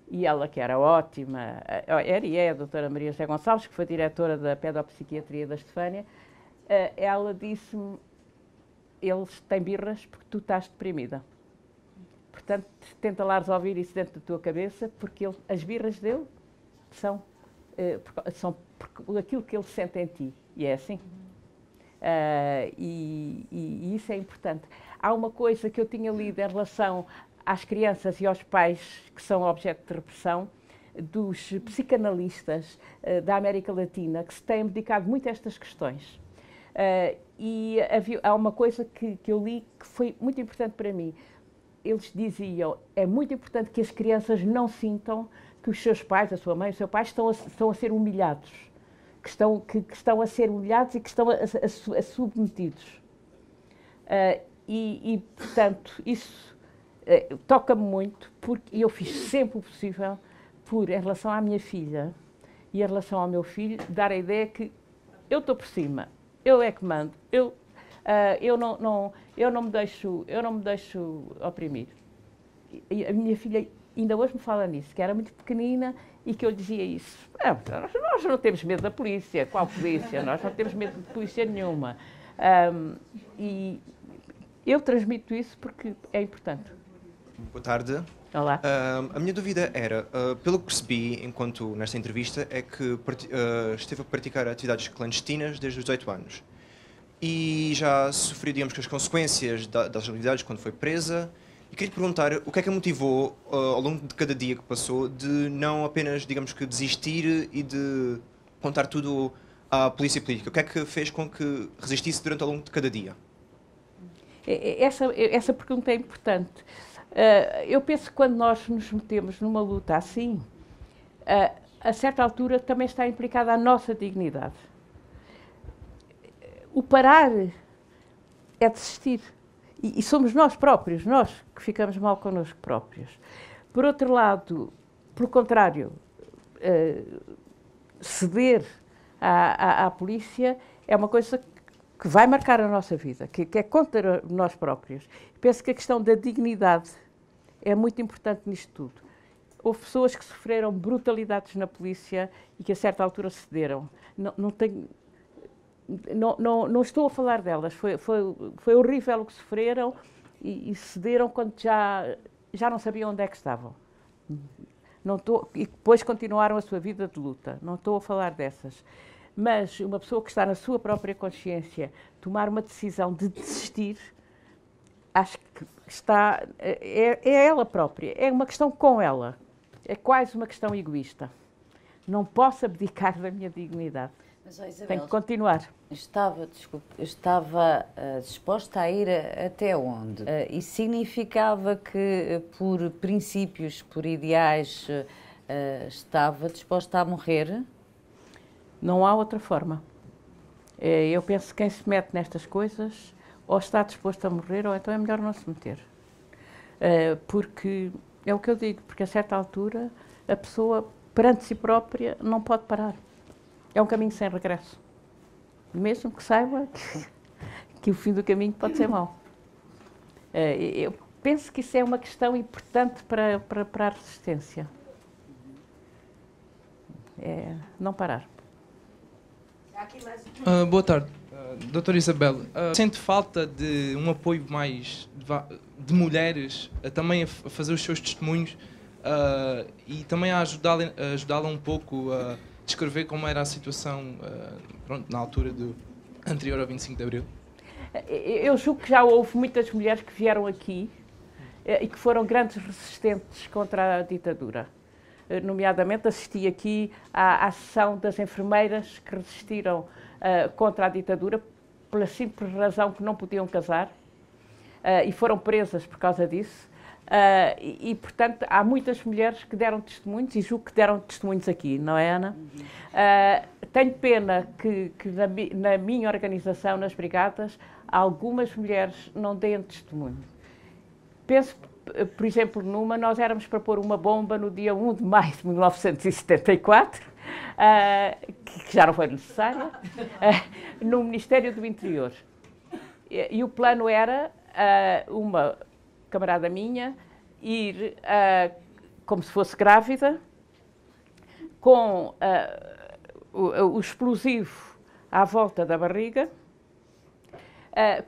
E ela, que era ótima, era e é a doutora Maria José Gonçalves, que foi diretora da pedopsiquiatria da Estefânia, ela disse-me, ele tem birras porque tu estás deprimida. Portanto, tenta lá resolver isso dentro da tua cabeça, porque as birras dele são por aquilo que ele sente em ti. E é assim. E isso é importante. Há uma coisa que eu tinha lido em relação às crianças e aos pais que são objeto de repressão, dos psicanalistas da América Latina, que se têm dedicado muito a estas questões. E há uma coisa que eu li que foi muito importante para mim. Eles diziam, é muito importante que as crianças não sintam que os seus pais, a sua mãe, o seu pai, estão a ser humilhados. Que estão a ser humilhados e que estão a submetidos. Portanto, isso toca-me muito, porque eu fiz sempre o possível em relação à minha filha e em relação ao meu filho, dar a ideia que eu estou por cima, eu é que mando, eu não me deixo oprimir. E a minha filha ainda hoje me fala nisso, que era muito pequenina e que eu dizia isso. Nós não temos medo da polícia. Qual polícia? Nós não temos medo de polícia nenhuma. E eu transmito isso porque é importante. Boa tarde. Olá. A minha dúvida era, pelo que percebi enquanto nesta entrevista, é que esteve a praticar atividades clandestinas desde os 18 anos. E já sofreu, digamos, que as consequências das atividades quando foi presa. E queria te perguntar o que é que a motivou, ao longo de cada dia que passou, de não apenas, digamos que, desistir e de contar tudo à polícia política. O que é que fez com que resistisse durante ao longo de cada dia? Essa pergunta é importante. Eu penso que quando nós nos metemos numa luta assim, a certa altura também está implicada a nossa dignidade. O parar é desistir. E somos nós próprios, nós que ficamos mal connosco próprios. Por outro lado, pelo contrário, ceder à polícia é uma coisa que vai marcar a nossa vida, que é contra nós próprios. Penso que a questão da dignidade é muito importante nisto tudo. Houve pessoas que sofreram brutalidades na polícia e que a certa altura cederam. Não estou a falar delas, foi horrível o que sofreram e cederam quando já não sabiam onde é que estavam. E depois continuaram a sua vida de luta. Não estou a falar dessas. Mas uma pessoa que está na sua própria consciência, tomar uma decisão de desistir, acho que é ela própria, é uma questão com ela. É quase uma questão egoísta. Não posso abdicar da minha dignidade. Mas, Isabel, tenho que continuar. Estava disposta a ir até onde? Isso significava que, por princípios, por ideais, estava disposta a morrer? Não há outra forma. Eu penso que quem se mete nestas coisas ou está disposto a morrer ou então é melhor não se meter. Porque, é o que eu digo, porque a certa altura a pessoa, perante si própria, não pode parar. É um caminho sem regresso. Mesmo que saiba que o fim do caminho pode ser mau. Eu penso que isso é uma questão importante para a resistência. É não parar. Boa tarde. Doutora Isabel, sente falta de um apoio mais de mulheres também a fazer os seus testemunhos e também a ajudá-la um pouco a descrever como era a situação pronto, na altura anterior ao 25 de Abril? Eu julgo que já houve muitas mulheres que vieram aqui e que foram grandes resistentes contra a ditadura. Nomeadamente assisti aqui à sessão das enfermeiras que resistiram contra a ditadura pela simples razão que não podiam casar e foram presas por causa disso. Portanto, há muitas mulheres que deram testemunhos e julgo que deram testemunhos aqui, não é, Ana? Tenho pena que na minha organização, nas brigadas, algumas mulheres não deem testemunho. Penso, por exemplo, nós éramos para pôr uma bomba no dia 1 de maio de 1974, que já não foi necessária, no Ministério do Interior. E o plano era uma camarada minha ir, como se fosse grávida, com o explosivo à volta da barriga,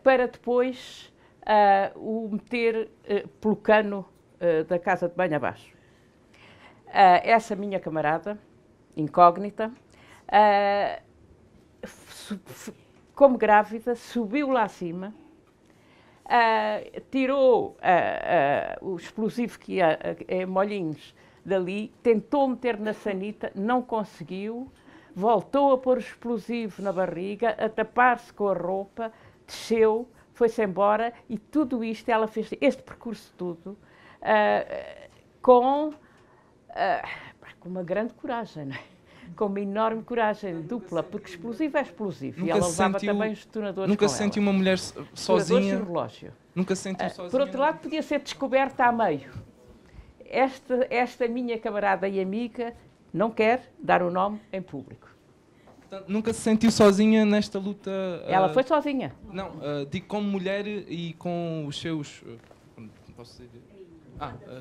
para depois o meter pelo cano da casa de banho abaixo. Essa minha camarada, incógnita, como grávida, subiu lá acima, tirou o explosivo que ia em molhinhos dali, tentou meter na sanita, não conseguiu, voltou a pôr o explosivo na barriga, a tapar-se com a roupa, desceu, foi-se embora e tudo isto, ela fez este percurso todo com uma grande coragem, não é? Com uma enorme coragem dupla, porque explosivo é explosivo. Nunca e ela levava também os detonadores. Nunca se sentiu uma mulher sozinha? E relógio. Nunca se sentiu sozinha? Por outro lado, podia ser descoberta a meio. Esta minha camarada e amiga não quer dar o nome em público. Portanto, nunca se sentiu sozinha nesta luta? Ela foi sozinha. Não, digo como mulher e com os seus posso dizer,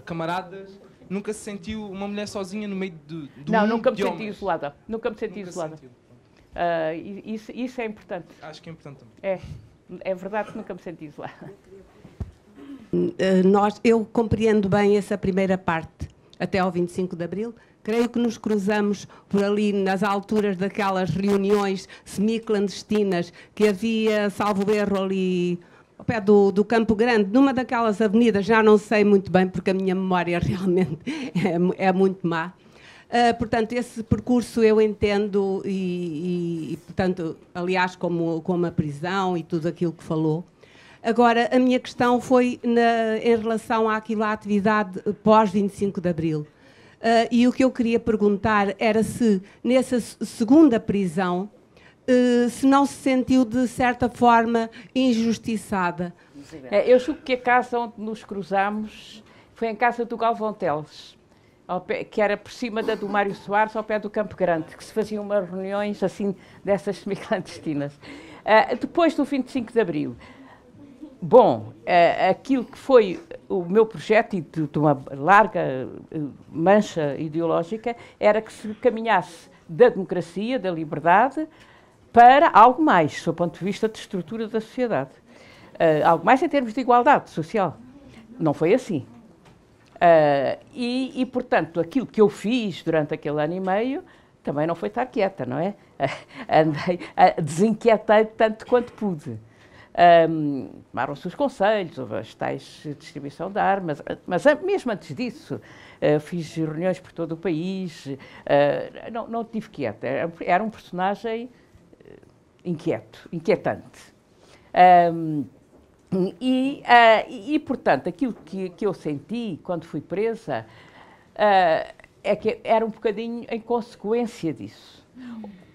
camaradas. Nunca se sentiu uma mulher sozinha no meio do Não, nunca me senti isolada. Nunca me senti isolada. Isso é importante. Acho que é importante também. É verdade que nunca me senti isolada. Eu compreendo bem essa primeira parte, até ao 25 de Abril. Creio que nos cruzamos por ali nas alturas daquelas reuniões semi-clandestinas que havia, salvo erro, ali ao pé do Campo Grande, numa daquelas avenidas, já não sei muito bem, porque a minha memória realmente é muito má. Portanto, esse percurso eu entendo e portanto, aliás, como a prisão e tudo aquilo que falou. Agora, a minha questão foi em relação à atividade pós-25 de Abril. E o que eu queria perguntar era se, nessa segunda prisão, se não se sentiu, de certa forma, injustiçada. Eu julgo que a casa onde nos cruzamos foi em casa do Galvão Teles, que era por cima da do Mário Soares, ao pé do Campo Grande, que se faziam umas reuniões assim, dessas semi-clandestinas. Depois do 25 de Abril, bom, aquilo que foi o meu projeto, e de uma larga mancha ideológica, era que se caminhasse da democracia, da liberdade, para algo mais, do ponto de vista de estrutura da sociedade. Algo mais em termos de igualdade social. Não foi assim. Portanto, aquilo que eu fiz durante aquele ano e meio também não foi estar quieta, não é? Desinquietei tanto quanto pude. Tomaram-se os conselhos, houve as tais distribuição de armas, mas mesmo antes disso, fiz reuniões por todo o país, não estive quieta. Era um personagem inquietante. Portanto, aquilo que eu senti quando fui presa é que era um bocadinho em consequência disso.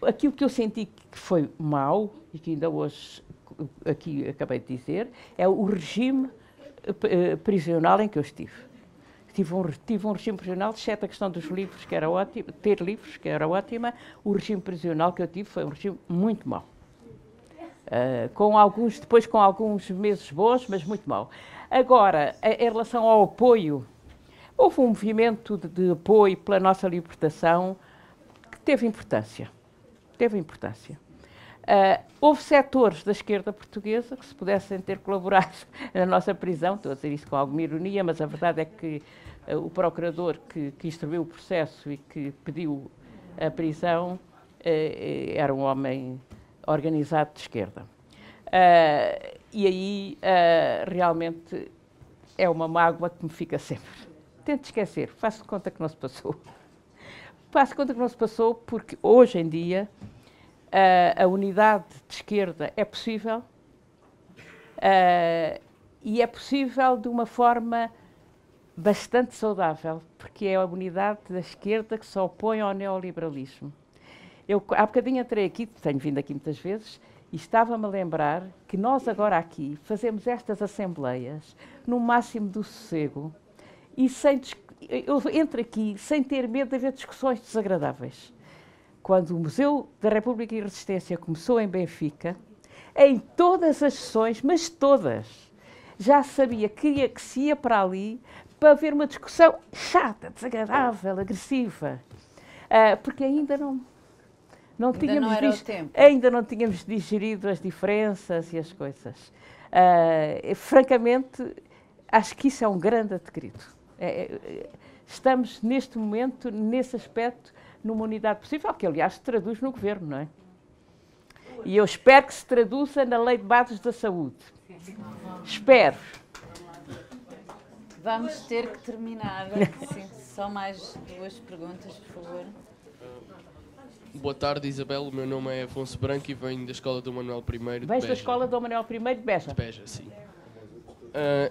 Aquilo que eu senti que foi mau, e que ainda hoje aqui acabei de dizer, é o regime prisional em que eu estive. Tive um regime prisional, exceto a questão dos livros, que era ótimo, ter livros, que era ótima. O regime prisional que eu tive foi um regime muito mau. Depois com alguns meses bons, mas muito mau. Agora, em relação ao apoio, houve um movimento de apoio pela nossa libertação que teve importância. Teve importância. Houve setores da esquerda portuguesa que se pudessem ter colaborado na nossa prisão, estou a dizer isso com alguma ironia, mas a verdade é que o procurador que instruiu o processo e que pediu a prisão era um homem organizado de esquerda. E aí realmente é uma mágoa que me fica sempre. Tento esquecer, faço de conta que não se passou. Faço de conta que não se passou porque hoje em dia a unidade de esquerda é possível e é possível de uma forma bastante saudável, porque é a unidade da esquerda que se opõe ao neoliberalismo. Eu há bocadinho entrei aqui, tenho vindo aqui muitas vezes, e estava-me a lembrar que nós agora aqui fazemos estas assembleias no máximo do sossego e eu entro aqui sem ter medo de haver discussões desagradáveis. Quando o Museu da República e Resistência começou em Benfica, em todas as sessões, mas todas, já sabia que se ia para ali para haver uma discussão chata, desagradável, agressiva, porque ainda não tínhamos digerido as diferenças e as coisas. Francamente, acho que isso é um grande adquirido. Estamos, neste momento, nesse aspecto, numa unidade possível, que, aliás, se traduz no governo, não é? E eu espero que se traduza na Lei de Bases da Saúde. Espero. Vamos ter que terminar. Sim, só mais 2 perguntas, por favor. Boa tarde, Isabel. O meu nome é Afonso Branco e venho da Escola Dom Manuel I de Beja. Vens da Escola Dom Manuel I de Beja? De Beja, sim.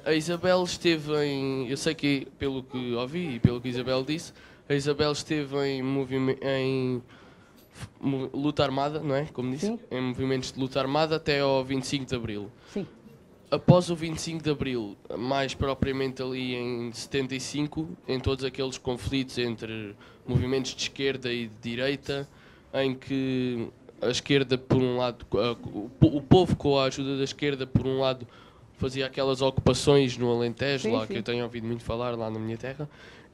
A Isabel esteve em... Eu sei que, pelo que ouvi e pelo que a Isabel disse, a Isabel esteve em luta armada, não é? Como disse? Sim. Em movimentos de luta armada até ao 25 de Abril. Sim. Após o 25 de Abril, mais propriamente ali em 75, em todos aqueles conflitos entre movimentos de esquerda e de direita, em que a esquerda, por um lado, o povo com a ajuda da esquerda, por um lado, fazia aquelas ocupações no Alentejo, sim, lá sim, que eu tenho ouvido muito falar, lá na minha terra,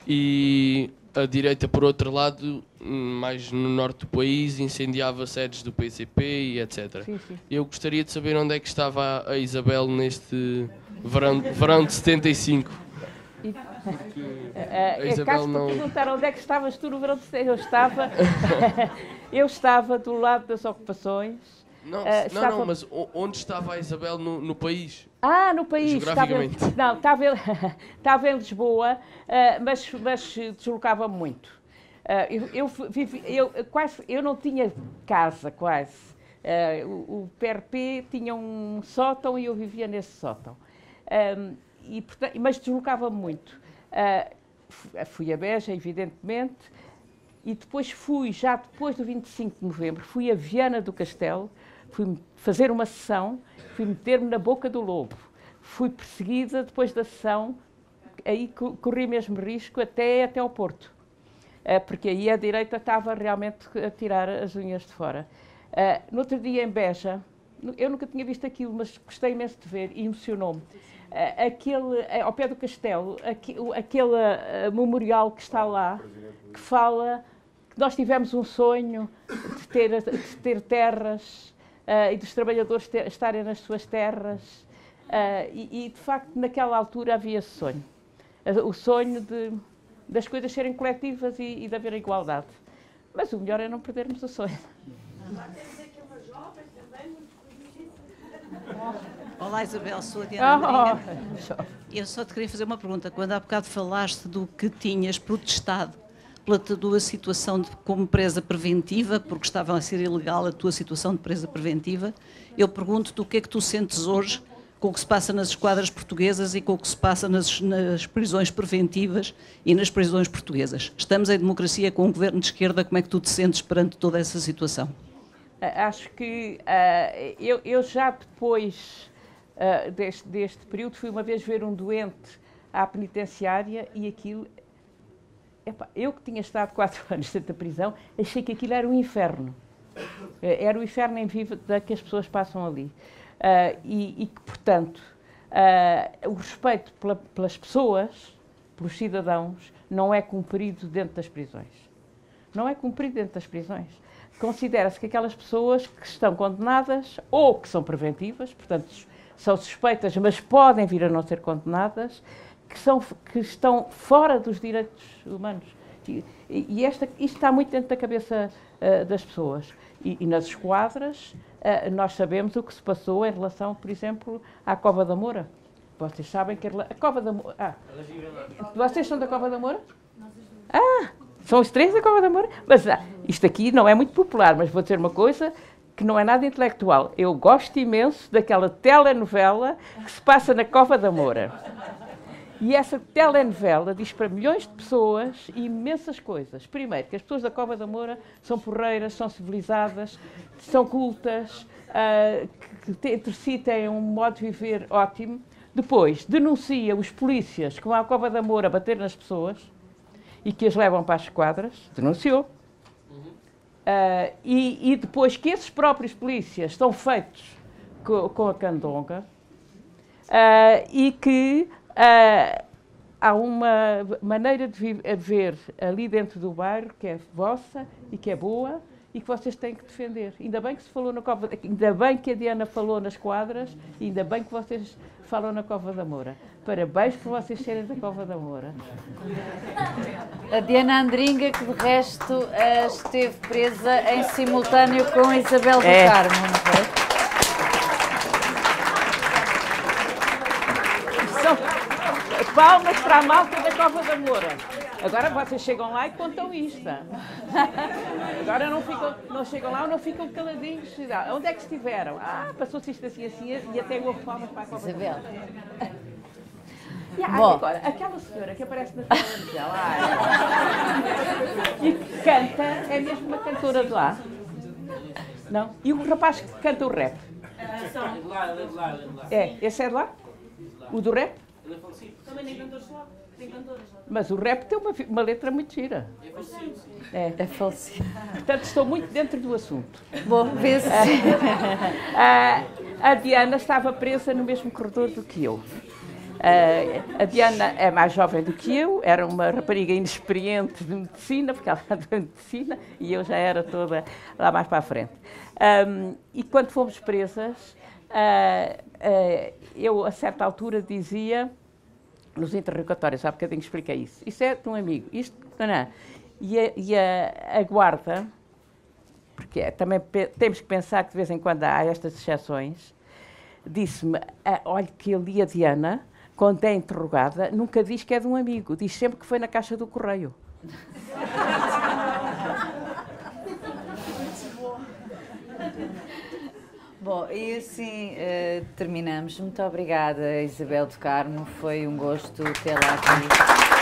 e a direita, por outro lado, mais no norte do país, incendiava sedes do PCP e etc. Sim, sim. Eu gostaria de saber onde é que estava a Isabel neste verão de 75. A Isabel não... perguntar onde é que estavas tu no verão de 75. Eu estava do lado das ocupações. Não, mas onde estava a Isabel no país? No país. Geograficamente. Estava em Lisboa, mas deslocava muito. Eu não tinha casa, quase. O PRP tinha um sótão e eu vivia nesse sótão. Mas deslocava muito. Fui a Beja, evidentemente, e depois já depois do 25 de novembro, fui a Viana do Castelo, fui fazer uma sessão, fui meter-me na boca do lobo. Fui perseguida depois da sessão, aí corri mesmo risco até ao Porto, porque aí a direita estava realmente a tirar as unhas de fora. No outro dia em Beja, eu nunca tinha visto aquilo, mas gostei imenso de ver e emocionou-me. Ao pé do castelo, aquele memorial que está lá, que fala que nós tivemos um sonho de ter terras e dos trabalhadores estarem nas suas terras. E, de facto, naquela altura havia esse sonho. O sonho das coisas serem coletivas e de haver igualdade. Mas o melhor é não perdermos o sonho. Olá, Isabel, sou a Diana Andrinha. Eu só te queria fazer uma pergunta. Quando há bocado falaste do que tinhas protestado pela tua situação como presa preventiva, porque estava a ser ilegal a tua situação de presa preventiva, eu pergunto-te o que é que tu sentes hoje com o que se passa nas esquadras portuguesas e com o que se passa nas prisões preventivas e nas prisões portuguesas. Estamos em democracia com um governo de esquerda, como é que tu te sentes perante toda essa situação? Acho que eu já depois deste período fui uma vez ver um doente à penitenciária e aquilo... eu que tinha estado 4 anos dentro da prisão, achei que aquilo era um inferno. Era o inferno em vivo que as pessoas passam ali. E que, portanto, o respeito pelas pessoas, pelos cidadãos, não é cumprido dentro das prisões. Não é cumprido dentro das prisões. considera-se que aquelas pessoas que estão condenadas ou que são preventivas, portanto, são suspeitas, mas podem vir a não ser condenadas, que estão fora dos direitos humanos. E isto está muito dentro da cabeça das pessoas. E nas esquadras, nós sabemos o que se passou em relação, por exemplo, à Cova da Moura. Vocês sabem que a Cova da Moura... Vocês são da Cova da Moura? São os três da Cova da Moura? Mas isto aqui não é muito popular, mas vou dizer uma coisa que não é nada intelectual. Eu gosto imenso daquela telenovela que se passa na Cova da Moura. E essa telenovela diz para milhões de pessoas imensas coisas. Primeiro, que as pessoas da Cova da Moura são porreiras, são civilizadas, são cultas, que entre si têm um modo de viver ótimo. Depois, denuncia os polícias que vão à Cova da Moura bater nas pessoas e que as levam para as esquadras. Denunciou. E depois que esses próprios polícias estão feitos com a candonga e que há uma maneira de viver ali dentro do bairro que é vossa e que é boa e que vocês têm que defender. Ainda bem que se falou na Cova, ainda bem que a Diana falou nas quadras, ainda bem que vocês falam na Cova da Moura. Parabéns por vocês serem da Cova da Moura. A Diana Andringa, que de resto esteve presa em simultâneo com a Isabel do Carmo, não foi? Palmas para a malta da Cova da Moura. Agora vocês chegam lá e contam isto. Agora não chegam lá ou não ficam caladinhos. Onde é que estiveram? Passou-se isto assim e até houve palmas para a Cova da Moura. Agora, aquela senhora que aparece na televisão e que canta, é mesmo uma cantora de lá. Não? E o rapaz que canta o rap? Esse é de lá? O do rap? Também tem cantores lá. Tem cantores lá. Mas o rap tem uma letra muito gira. É falsificado. Portanto, estou muito dentro do assunto. Bom, vê-se. A Diana estava presa no mesmo corredor do que eu. A Diana é mais jovem do que eu, era uma rapariga inexperiente de medicina, porque ela era de medicina, e eu já era toda lá mais para a frente. E quando fomos presas, eu, a certa altura, dizia, nos interrogatórios, há bocadinho expliquei isso, isso é de um amigo, isto, não. E a guarda, porque também temos que pensar que de vez em quando há estas exceções, disse-me, olha que ali a Diana, quando é interrogada, nunca diz que é de um amigo, diz sempre que foi na caixa do correio. Bom, e assim terminamos. Muito obrigada, Isabel do Carmo. Foi um gosto tê-la aqui.